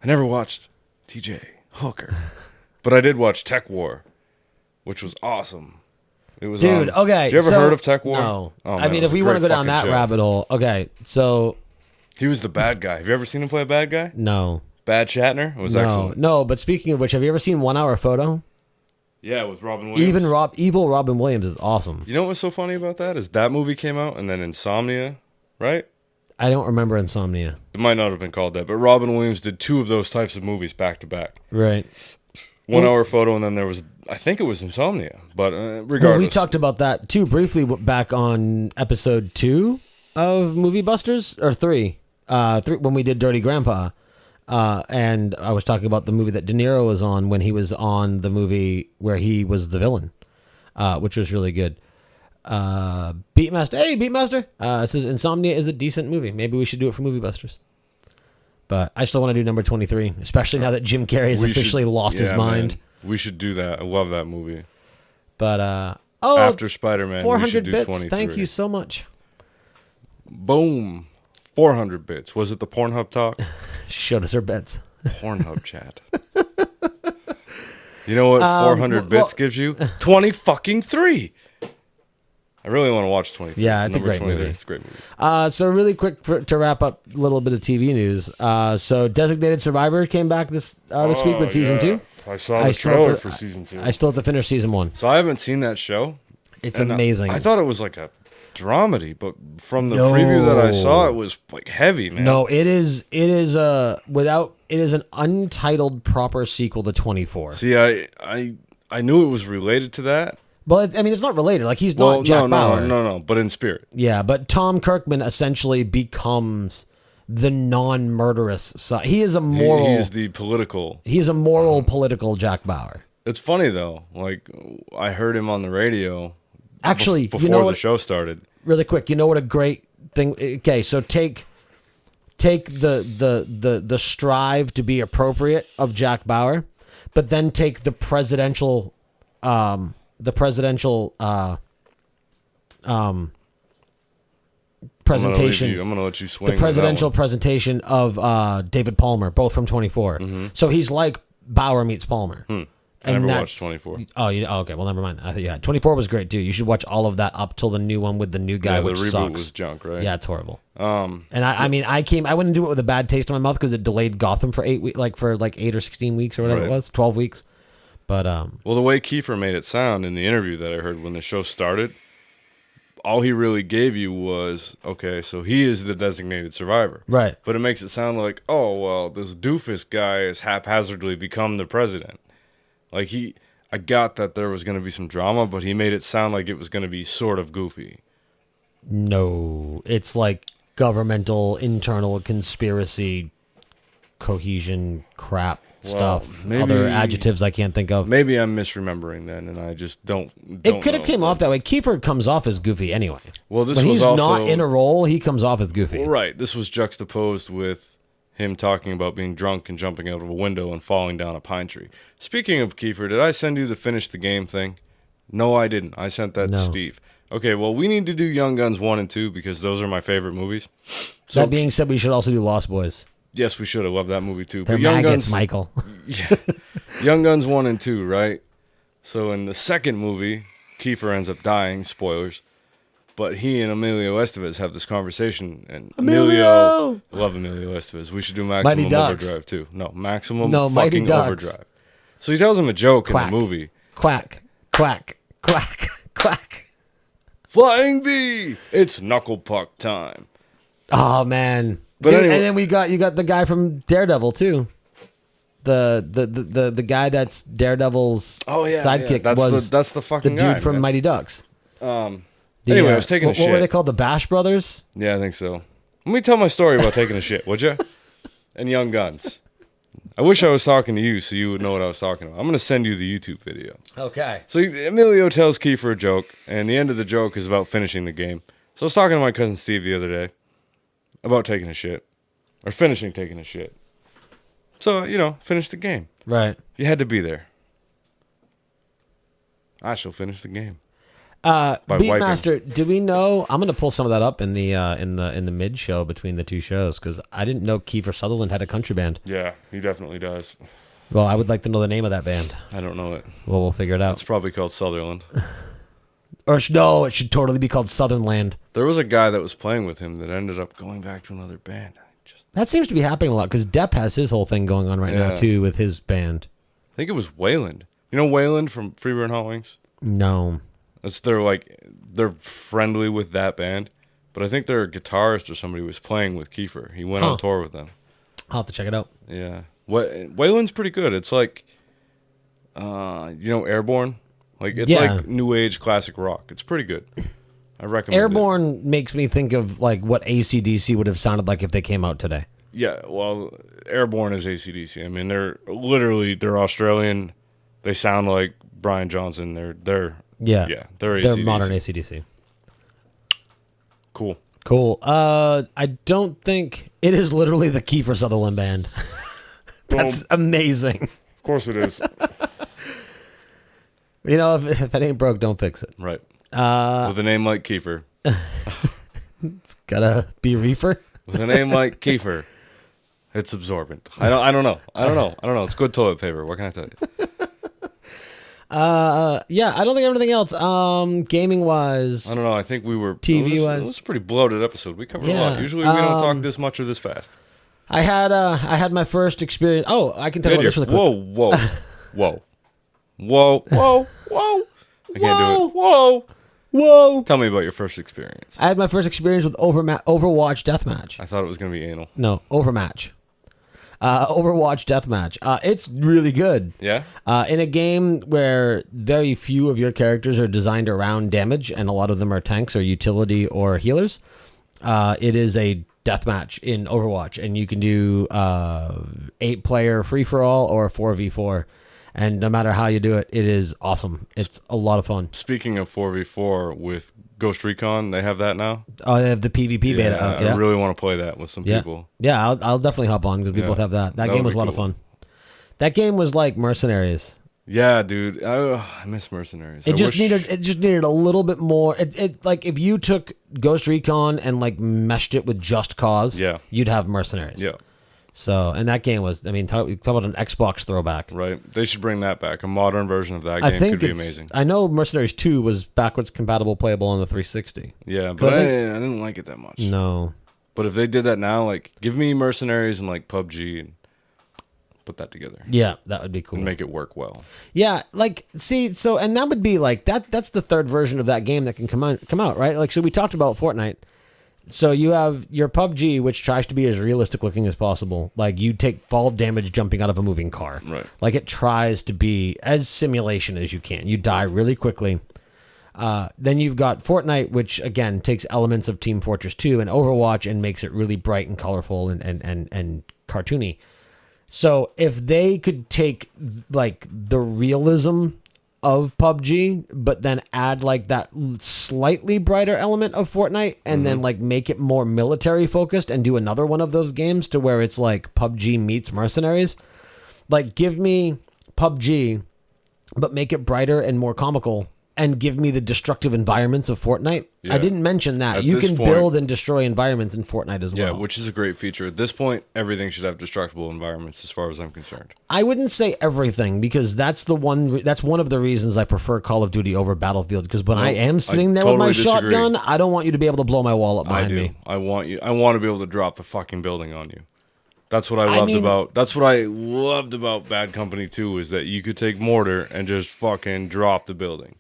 I never watched TJ Hooker. But I did watch Tech War, which was awesome. It was Dude, on. okay. Did you ever so- heard of Tech War? No. Oh, I man, mean, it was if we a want to great go down that fucking show. rabbit hole, okay. So, He was the bad guy. Have you ever seen him play a bad guy? no. Bad Shatner? It was No, excellent. no, but speaking of which, have you ever seen 1 Hour Photo? Yeah, with Robin Williams. Evil Robin Williams is awesome. You know what's so funny about that is that movie came out, and then Insomnia right? I don't remember Insomnia. It might not have been called that, but Robin Williams did 2 of those types of movies back to back. Right. 1 Hour Photo, and then there was, I think it was Insomnia, but regardless. Well, we talked about that too briefly back on episode 2 of Movie Busters, or 3, when we did Dirty Grandpa. And I was talking about the movie that De Niro was on when he was on the movie where he was the villain, which was really good. Beatmaster, hey Beatmaster, says Insomnia is a decent movie. Maybe we should do it for Movie Busters. But I still want to do number 23, especially now that Jim Carrey has officially lost his mind. Man, we should do that. I love that movie. But after Spider-Man, 400 we should do bits. 23. Thank you so much. Boom. 400 bits. Was it the Pornhub talk? Showed us her bets. Pornhub chat. You know what 400 bits gives you? 20 fucking 3. I really want to watch 23. Yeah, it's Number a great 23. movie. It's a great movie. So really quick to wrap up a little bit of TV news. So Designated Survivor came back this week with season 2. I saw the trailer for season 2. I still have to finish season 1. So I haven't seen that show. It's And amazing. I thought it was like a dramedy, but from the preview that I saw, it was like heavy, man. No, it is an untitled proper sequel to 24. See, I knew it was related to that. But I mean, it's not related. Like he's not Jack Bauer. No, but in spirit. Yeah, but Tom Kirkman essentially becomes the non-murderous side. He is a moral. He is the political. He is a moral political Jack Bauer. It's funny though. Like I heard him on the radio. Actually, before you know the show started. Really quick, you know what a great thing. Okay, so take the strive to be appropriate of Jack Bauer, but then take the presidential presentation. I'm gonna let you swing. The presidential presentation of David Palmer, both from 24. Mm-hmm. So he's like Bauer meets Palmer. I never watched 24. Oh, okay. Well, never mind. I think 24 was great too. You should watch all of that up till the new one with the new guy, which the reboot sucks. was junk, right? Yeah, it's horrible. And I mean, I wouldn't do it with a bad taste in my mouth because it delayed Gotham for 8 weeks, like 8 or 16 weeks or whatever Right. it was, 12 weeks. But well, the way Kiefer made it sound in the interview that I heard when the show started, all he really gave you was, okay, so he is the designated survivor. right. But it makes it sound like, oh, well, this doofus guy has haphazardly become the president. Like I got that there was going to be some drama, but he made it sound like it was going to be sort of goofy. No, it's like governmental internal conspiracy cohesion crap stuff. maybe- Other adjectives I can't think of. Maybe I'm misremembering then, and I just don't It could have know. came off that way. Kiefer comes off as goofy anyway. Well, this when was he's also not in a role, he comes off as goofy. Well, right. This was juxtaposed with him talking about being drunk and jumping out of a window and falling down a pine tree. Speaking of Kiefer, did I send you the finish the game thing? No, I didn't. I sent that to No. Steve. Okay, well, we need to do Young Guns 1 and 2 because those are my favorite movies. So, That being said, we should also do Lost Boys. yes, we should have loved that movie too. They're But Young maggots, Guns, Michael. yeah, Young Guns 1 and 2, right? So in the second movie, Kiefer ends up dying. Spoilers. But he and Emilio Estevez have this conversation, and Emilio! I love Emilio Estevez. We should do Mighty Maximum Ducks. Overdrive too. No, Maximum Mighty fucking Ducks. Overdrive. So he tells him a joke Quack. in the movie. Quack, quack, quack, quack. Flying V! It's knuckle puck time. Oh man! But anyway- and then you got the guy from Daredevil too. The guy that's Daredevil's sidekick That's the the fucking dude guy, from man. Mighty Ducks. Anyway, I was taking a what shit. were they called? The Bash Brothers? Yeah, I think so. Let me tell my story about taking a shit, would you? And Young Guns. I wish I was talking to you so you would know what I was talking about. I'm going to send you the YouTube video. Okay. So Emilio tells Kiefer a joke, and the end of the joke is about finishing the game. So I was talking to my cousin Steve the other day about taking a shit, or finishing taking a shit. So, finish the game. Right. You had to be there. I shall finish the game. wiping. Beatmaster, do we know? I'm gonna pull some of that up in the mid show between the two shows because I didn't know Kiefer Sutherland had a country band. Yeah, he definitely does. Well, I would like to know the name of that band. I don't know it. Well, we'll figure it out. It's probably called Sutherland. Or no, it should totally be called Southernland. There was a guy that was playing with him that ended up going back to another band. That seems to be happening a lot because Depp has his whole thing going on right now Yeah. too with his band. I think it was Wayland. You know Wayland from Freeburn Hot Wings? No. They're friendly with that band. but I think their guitarist or somebody was playing with Kiefer. He went on tour with them. I'll have to check it out. Yeah. Waylon's pretty good. It's like, Airborne? Like, it's like new age classic rock. It's pretty good. I recommend Airborne makes me think of like what AC/DC would have sounded like if they came out today. Yeah, well, Airborne is AC/DC. I mean, they're Australian. They sound like Brian Johnson. They're they're AC/DC. modern AC/DC. Cool. I don't think it is literally the Kiefer Sutherland band. That's amazing. Of course it is. If it ain't broke, don't fix it. Right. With a name like Kiefer. It's gotta be Reefer. With a name like Kiefer, it's absorbent. I don't know. It's good toilet paper. What can I tell you? I don't think everything else. Gaming wise, I don't know. I think we were TV wise. It was a pretty bloated episode. We covered a lot. Usually we don't talk this much or this fast. I had my first experience. Oh, I can tell you about this really quick. Whoa. I can't do it. Whoa. Tell me about your first experience. I had my first experience with Overwatch Deathmatch. I thought it was going to be anal. No, Overmatch. Overwatch Deathmatch. It's really good. Yeah? In a game where very few of your characters are designed around damage, and a lot of them are tanks or utility or healers, it is a deathmatch in Overwatch, and you can do 8-player free-for-all or 4v4. And no matter how you do it, it is awesome. It's a lot of fun. Speaking of 4v4 with Ghost Recon, they have that now? Oh, they have the PvP beta. I really want to play that with some people. Yeah, I'll definitely hop on because we both have that. That game was a lot of fun. That game was like Mercenaries. Yeah, dude. I miss Mercenaries. It just needed a little bit more. It like if you took Ghost Recon and like meshed it with Just Cause, you'd have Mercenaries. Yeah. So, and that game was, talk about an Xbox throwback. Right. They should bring that back. A modern version of that game could be amazing. I know Mercenaries 2 was backwards compatible playable on the 360. Yeah, but I didn't like it that much. No. But if they did that now, like, give me Mercenaries and, like, PUBG and put that together. Yeah, that would be cool. And make it work well. Yeah, like, see, so, and that would be, like, that's the third version of that game that can come out, right? Like, so we talked about Fortnite. So you have your PUBG, which tries to be as realistic looking as possible. Like you take fall damage jumping out of a moving car. Right. Like it tries to be as simulation as you can. You die really quickly. Then you've got Fortnite, which again takes elements of Team Fortress 2 and Overwatch and makes it really bright and colorful and cartoony. So if they could take like the realism of PUBG, but then add like that slightly brighter element of Fortnite and then like make it more military focused and do another one of those games to where it's like PUBG meets Mercenaries. Like give me PUBG, but make it brighter and more comical and give me the destructive environments of Fortnite. Yeah. I didn't mention that. At you this can point, build and destroy environments in Fortnite as well. Yeah, which is a great feature. At this point, everything should have destructible environments as far as I'm concerned. I wouldn't say everything because that's one of the reasons I prefer Call of Duty over Battlefield because when I am sitting there with my shotgun, I don't want you to be able to blow my wall up behind me. I want to be able to drop the fucking building on you. That's what That's what I loved about Bad Company 2 is that you could take mortar and just fucking drop the building.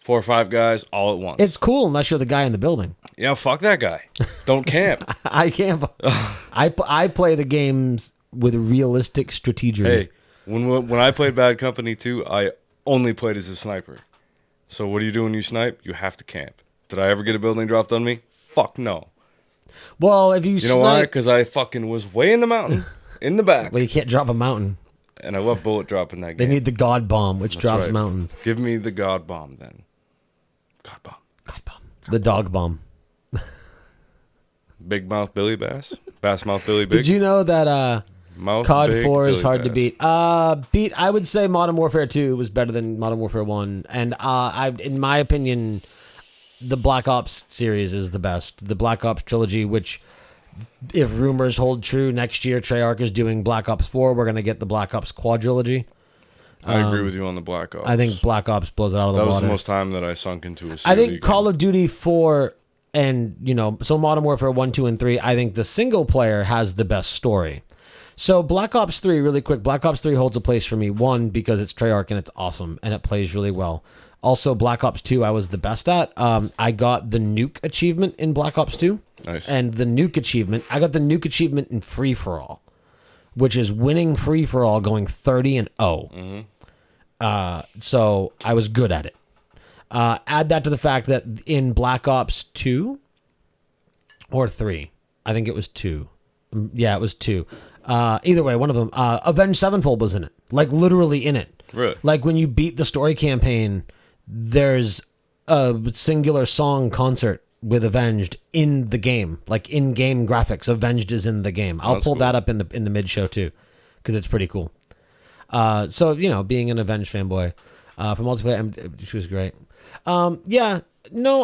4 or 5 guys all at once. It's cool unless you're the guy in the building. Yeah, fuck that guy. Don't camp. I camp. I play the games with realistic strategy. Hey, when I played Bad Company 2, I only played as a sniper. So what do you do when you snipe? You have to camp. Did I ever get a building dropped on me? Fuck no. Well, if you know why? Because I fucking was way in the mountain, in the back. Well, you can't drop a mountain. And I love bullet drop in that game. They need the God Bomb, which drops mountains. Give me the God Bomb then. God Bomb. The Dog Bomb. Big Mouth Billy Bass? Bass Mouth Billy Big? Did you know that COD 4 is hard to beat? I would say Modern Warfare 2 was better than Modern Warfare 1. And in my opinion, the Black Ops series is the best. The Black Ops trilogy, which, if rumors hold true, next year Treyarch is doing Black Ops 4. We're going to get the Black Ops quadrilogy. I agree with you on the Black Ops. I think Black Ops blows it out of the water. That was the most time that I sunk into a COD I think Call of Duty 4 and, so Modern Warfare 1, 2, and 3, I think the single player has the best story. So Black Ops 3, really quick, Black Ops 3 holds a place for me. 1, because it's Treyarch and it's awesome and it plays really well. Also, Black Ops 2 I was the best at. I got the nuke achievement in Black Ops 2. Nice. And the nuke achievement, I got the nuke achievement in Free For All, which is winning Free For All, going 30-0. So I was good at it. Add that to the fact that in Black Ops 2 or 3, I think it was 2. Yeah, it was 2. Either way, one of them. Avenged Sevenfold was in it, like literally in it. Really? Like when you beat the story campaign, there's a singular song concert with Avenged in the game, like in-game graphics. Avenged is in the game. I'll pull that up in the mid show too, because it's pretty cool. So being an Avenged fanboy for multiplayer, she was great. Yeah, no,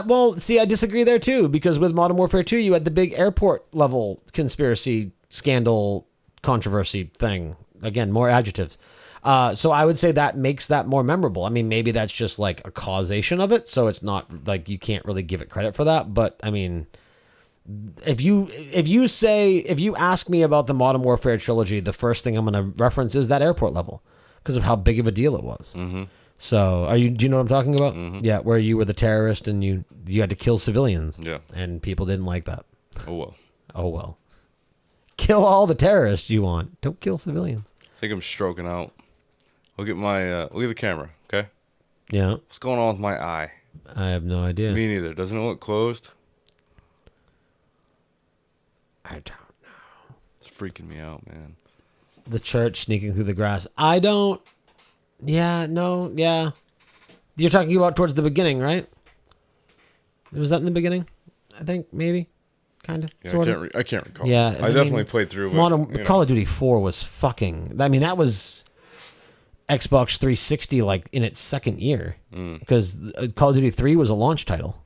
well, see, I disagree there too, because with Modern Warfare 2, you had the big airport level conspiracy scandal controversy thing. Again, more adjectives. So I would say that makes that more memorable. I mean, maybe that's just like a causation of it, so it's not like you can't really give it credit for that. But I mean, if you ask me about the Modern Warfare trilogy, the first thing I'm going to reference is that airport level because of how big of a deal it was. Mm-hmm. So do you know what I'm talking about? Mm-hmm. Yeah, where you were the terrorist and you had to kill civilians. Yeah, and people didn't like that. Oh well. Kill all the terrorists you want. Don't kill civilians. I think I'm stroking out. Look at the camera, okay? Yeah. What's going on with my eye? I have no idea. Me neither. Doesn't it look closed? I don't know. It's freaking me out, man. The church sneaking through the grass. I don't. Yeah, no, yeah. You're talking about towards the beginning, right? Was that in the beginning? I think, maybe. Kind of. Yeah, I can't recall. Yeah. I definitely played through it. Call of Duty 4 was fucking... I mean, that was Xbox 360 like in its second year. Because Call of Duty 3 was a launch title.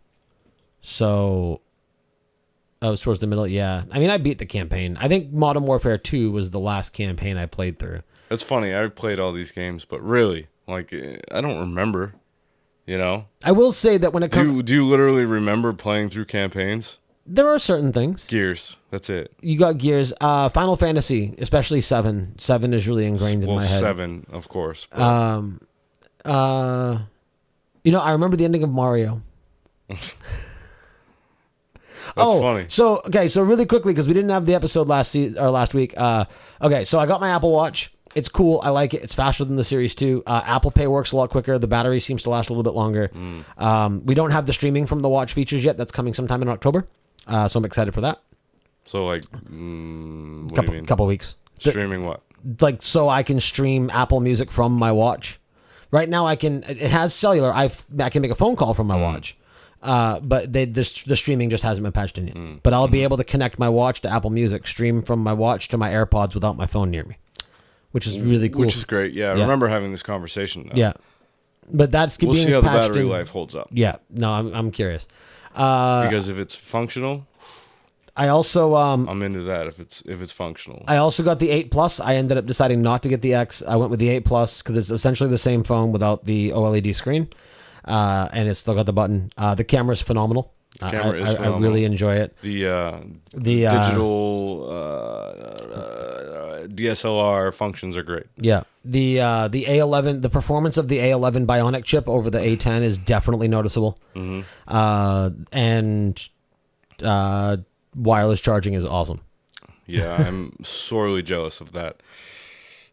So... I was towards the middle. Yeah. I mean, I beat the campaign. I think Modern Warfare 2 was the last campaign I played through. That's funny. I've played all these games, but really, like, I don't remember, I will say that when it comes... Do you literally remember playing through campaigns? There are certain things. Gears. That's it. You got Gears. Final Fantasy, especially 7. 7 is really ingrained in my head. 7, of course. But... I remember the ending of Mario. That's funny. So really quickly, because we didn't have the episode last week. Okay, so I got my Apple Watch. It's cool. I like it. It's faster than the Series 2. Apple Pay works a lot quicker. The battery seems to last a little bit longer. We don't have the streaming from the watch features yet. That's coming sometime in October. So I'm excited for that. So what do you mean? Couple weeks. Streaming what? Like, so I can stream Apple Music from my watch. Right now it has cellular. I can make a phone call from my watch. But the streaming just hasn't been patched in yet. But I'll be able to connect my watch to Apple Music, stream from my watch to my AirPods without my phone near me, which is really cool. Which is great. Yeah, I remember having this conversation. Now. Yeah, but that's we'll being see how the patched battery in. life holds up. Yeah, no, I'm curious. Because if it's functional, I also I'm into that. If it's functional, I also got the 8 Plus. I ended up deciding not to get the X. I went with the 8 Plus because it's essentially the same phone without the OLED screen. And it's still got the button. The camera's phenomenal. The camera is phenomenal. I really enjoy it. The digital DSLR functions are great. Yeah. The A11, the performance of the A11 Bionic chip over the A10 is definitely noticeable. And wireless charging is awesome. Yeah, I'm sorely jealous of that.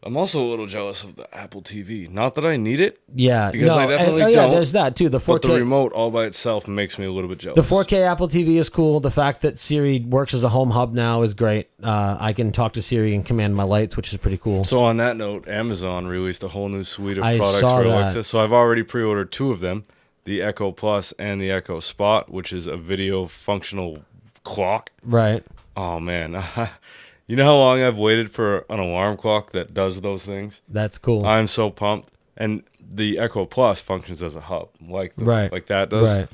I'm also a little jealous of the Apple TV. Not that I need it. Yeah. Because I definitely don't. Yeah, there's that too. The 4K. But the remote all by itself makes me a little bit jealous. The 4K Apple TV is cool. The fact that Siri works as a home hub now is great. I can talk to Siri and command my lights, which is pretty cool. So on that note, Amazon released a whole new suite of I products saw for that. Alexa. So I've already pre-ordered 2 of them. The Echo Plus and the Echo Spot, which is a video functional clock. Right. Oh, man. You know how long I've waited for an alarm clock that does those things? That's cool. I'm so pumped. And the Echo Plus functions as a hub, like that does. Right.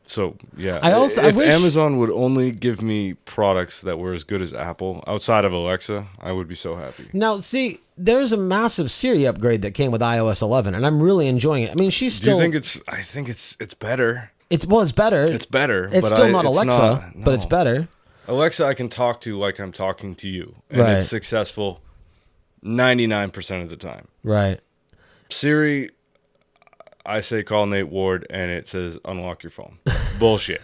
So, yeah. I wish Amazon would only give me products that were as good as Apple, outside of Alexa, I would be so happy. Now, see, there's a massive Siri upgrade that came with iOS 11, and I'm really enjoying it. I mean, she's still... Do you think I think it's better. It's better. It's better. It's but still not it's Alexa, no. but it's better. Alexa, I can talk to like I'm talking to you, and Right. it's successful 99% of the time. Right. Siri, I say call Nate Ward, and it says unlock your phone. Bullshit.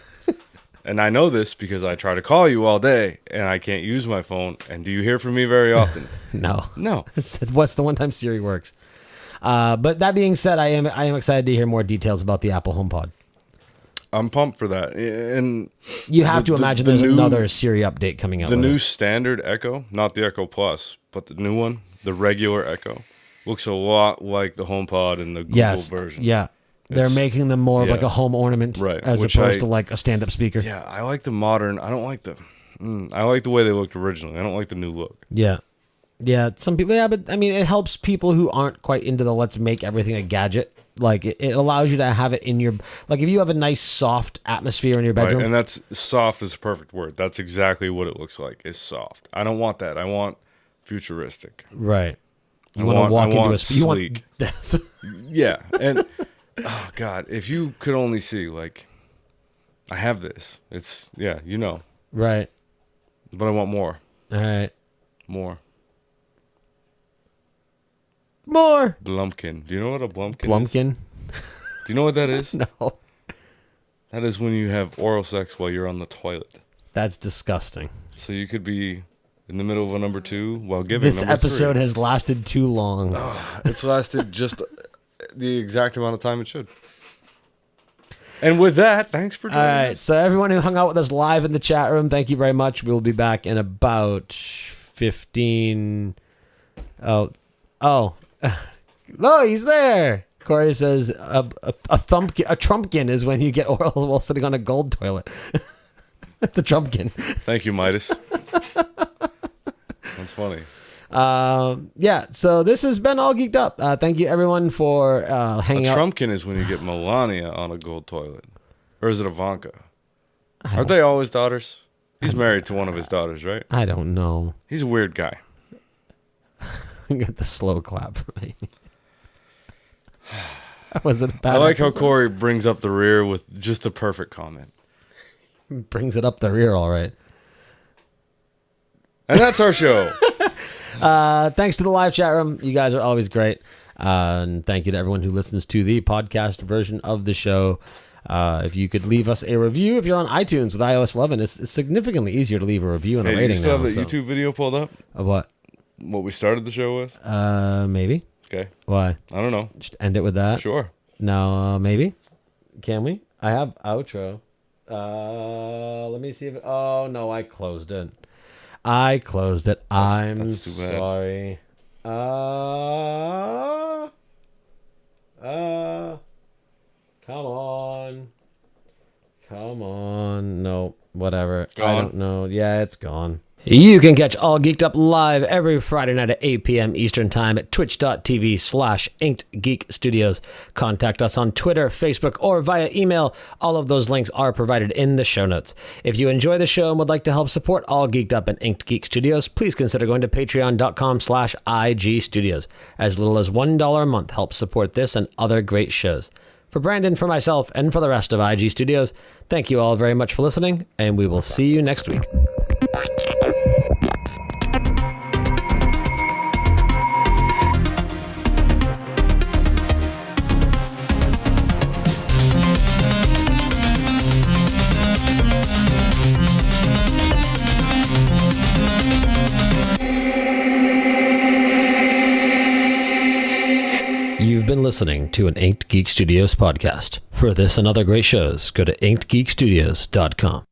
And I know this because I try to call you all day, and I can't use my phone. And do you hear from me very often? No. No. What's the one time Siri works? But that being said, I am excited to hear more details about the Apple HomePod. I'm pumped for that. And you have to imagine there's another Siri update coming out. The new standard Echo, not the Echo Plus, but the new one, the regular Echo, looks a lot like the HomePod and the Google version. Yeah. They're making them more of like a home ornament, right? As opposed to like a stand-up speaker. Yeah, I like the modern. I don't like the. I like the way they looked originally. I don't like the new look. Yeah, yeah. Some people, yeah, but I mean, it helps people who aren't quite into the let's make everything a gadget. Like it allows you to have it in your, like if you have a nice soft atmosphere in your bedroom. Right, and that's soft is a perfect word. That's exactly what it looks like. Is soft. I don't want that. I want futuristic. Right. You want to walk into a sleek. Yeah, and. Oh, God, if you could only see, like, I have this. It's, yeah, you know. Right. But I want more. All right. More. Blumpkin. Do you know what a blumpkin is? Blumpkin? Do you know what that is? No. That is when you have oral sex while you're on the toilet. That's disgusting. So you could be in the middle of a number 2 while giving this episode 3. has lasted too long. It's lasted just the exact amount of time it should. And with that, thanks for joining us. All right, so everyone who hung out with us live in the chat room, thank you very much. We'll be back in about 15. Oh, no, he's there. Corey says a Trumpkin is when you get oral while sitting on a gold toilet. The Trumpkin. Thank you, Midas. That's funny. Yeah, so this has been All Geeked Up. Thank you everyone for hanging out. A Trumpkin is when you get Melania on a gold toilet. Or is it Ivanka? Aren't they all his daughters? He's married to one of his daughters, right? I don't know. He's a weird guy. Get the slow clap for me. Was it bad? I like how Corey brings up the rear with just the perfect comment. Brings it up the rear, all right. And that's our show. Thanks to the live chat room. You guys are always great. And thank you to everyone who listens to the podcast version of the show. If you could leave us a review, if you're on iTunes with iOS 11, it's significantly easier to leave a review and a rating. You still now, have the YouTube video pulled up? Of what? What we started the show with? Maybe. Okay. Why? I don't know. Just end it with that? Sure. No, maybe. Can we? I have outro. Let me see if... Oh, no, I closed it. I'm that's too bad. sorry. Come on. No, whatever. Gone? I don't know. Yeah, it's gone. You can catch All Geeked Up live every Friday night at 8 p.m. Eastern Time at twitch.tv/InkedGeekStudios. Contact us on Twitter, Facebook, or via email. All of those links are provided in the show notes. If you enjoy the show and would like to help support All Geeked Up and Inked Geek Studios, please consider going to patreon.com/IGStudios. As little as $1 a month helps support this and other great shows. For Brandon, for myself, and for the rest of IG Studios, thank you all very much for listening, and we will see you next week. You've been listening to an Inked Geek Studios podcast. For this and other great shows, go to inkedgeekstudios.com.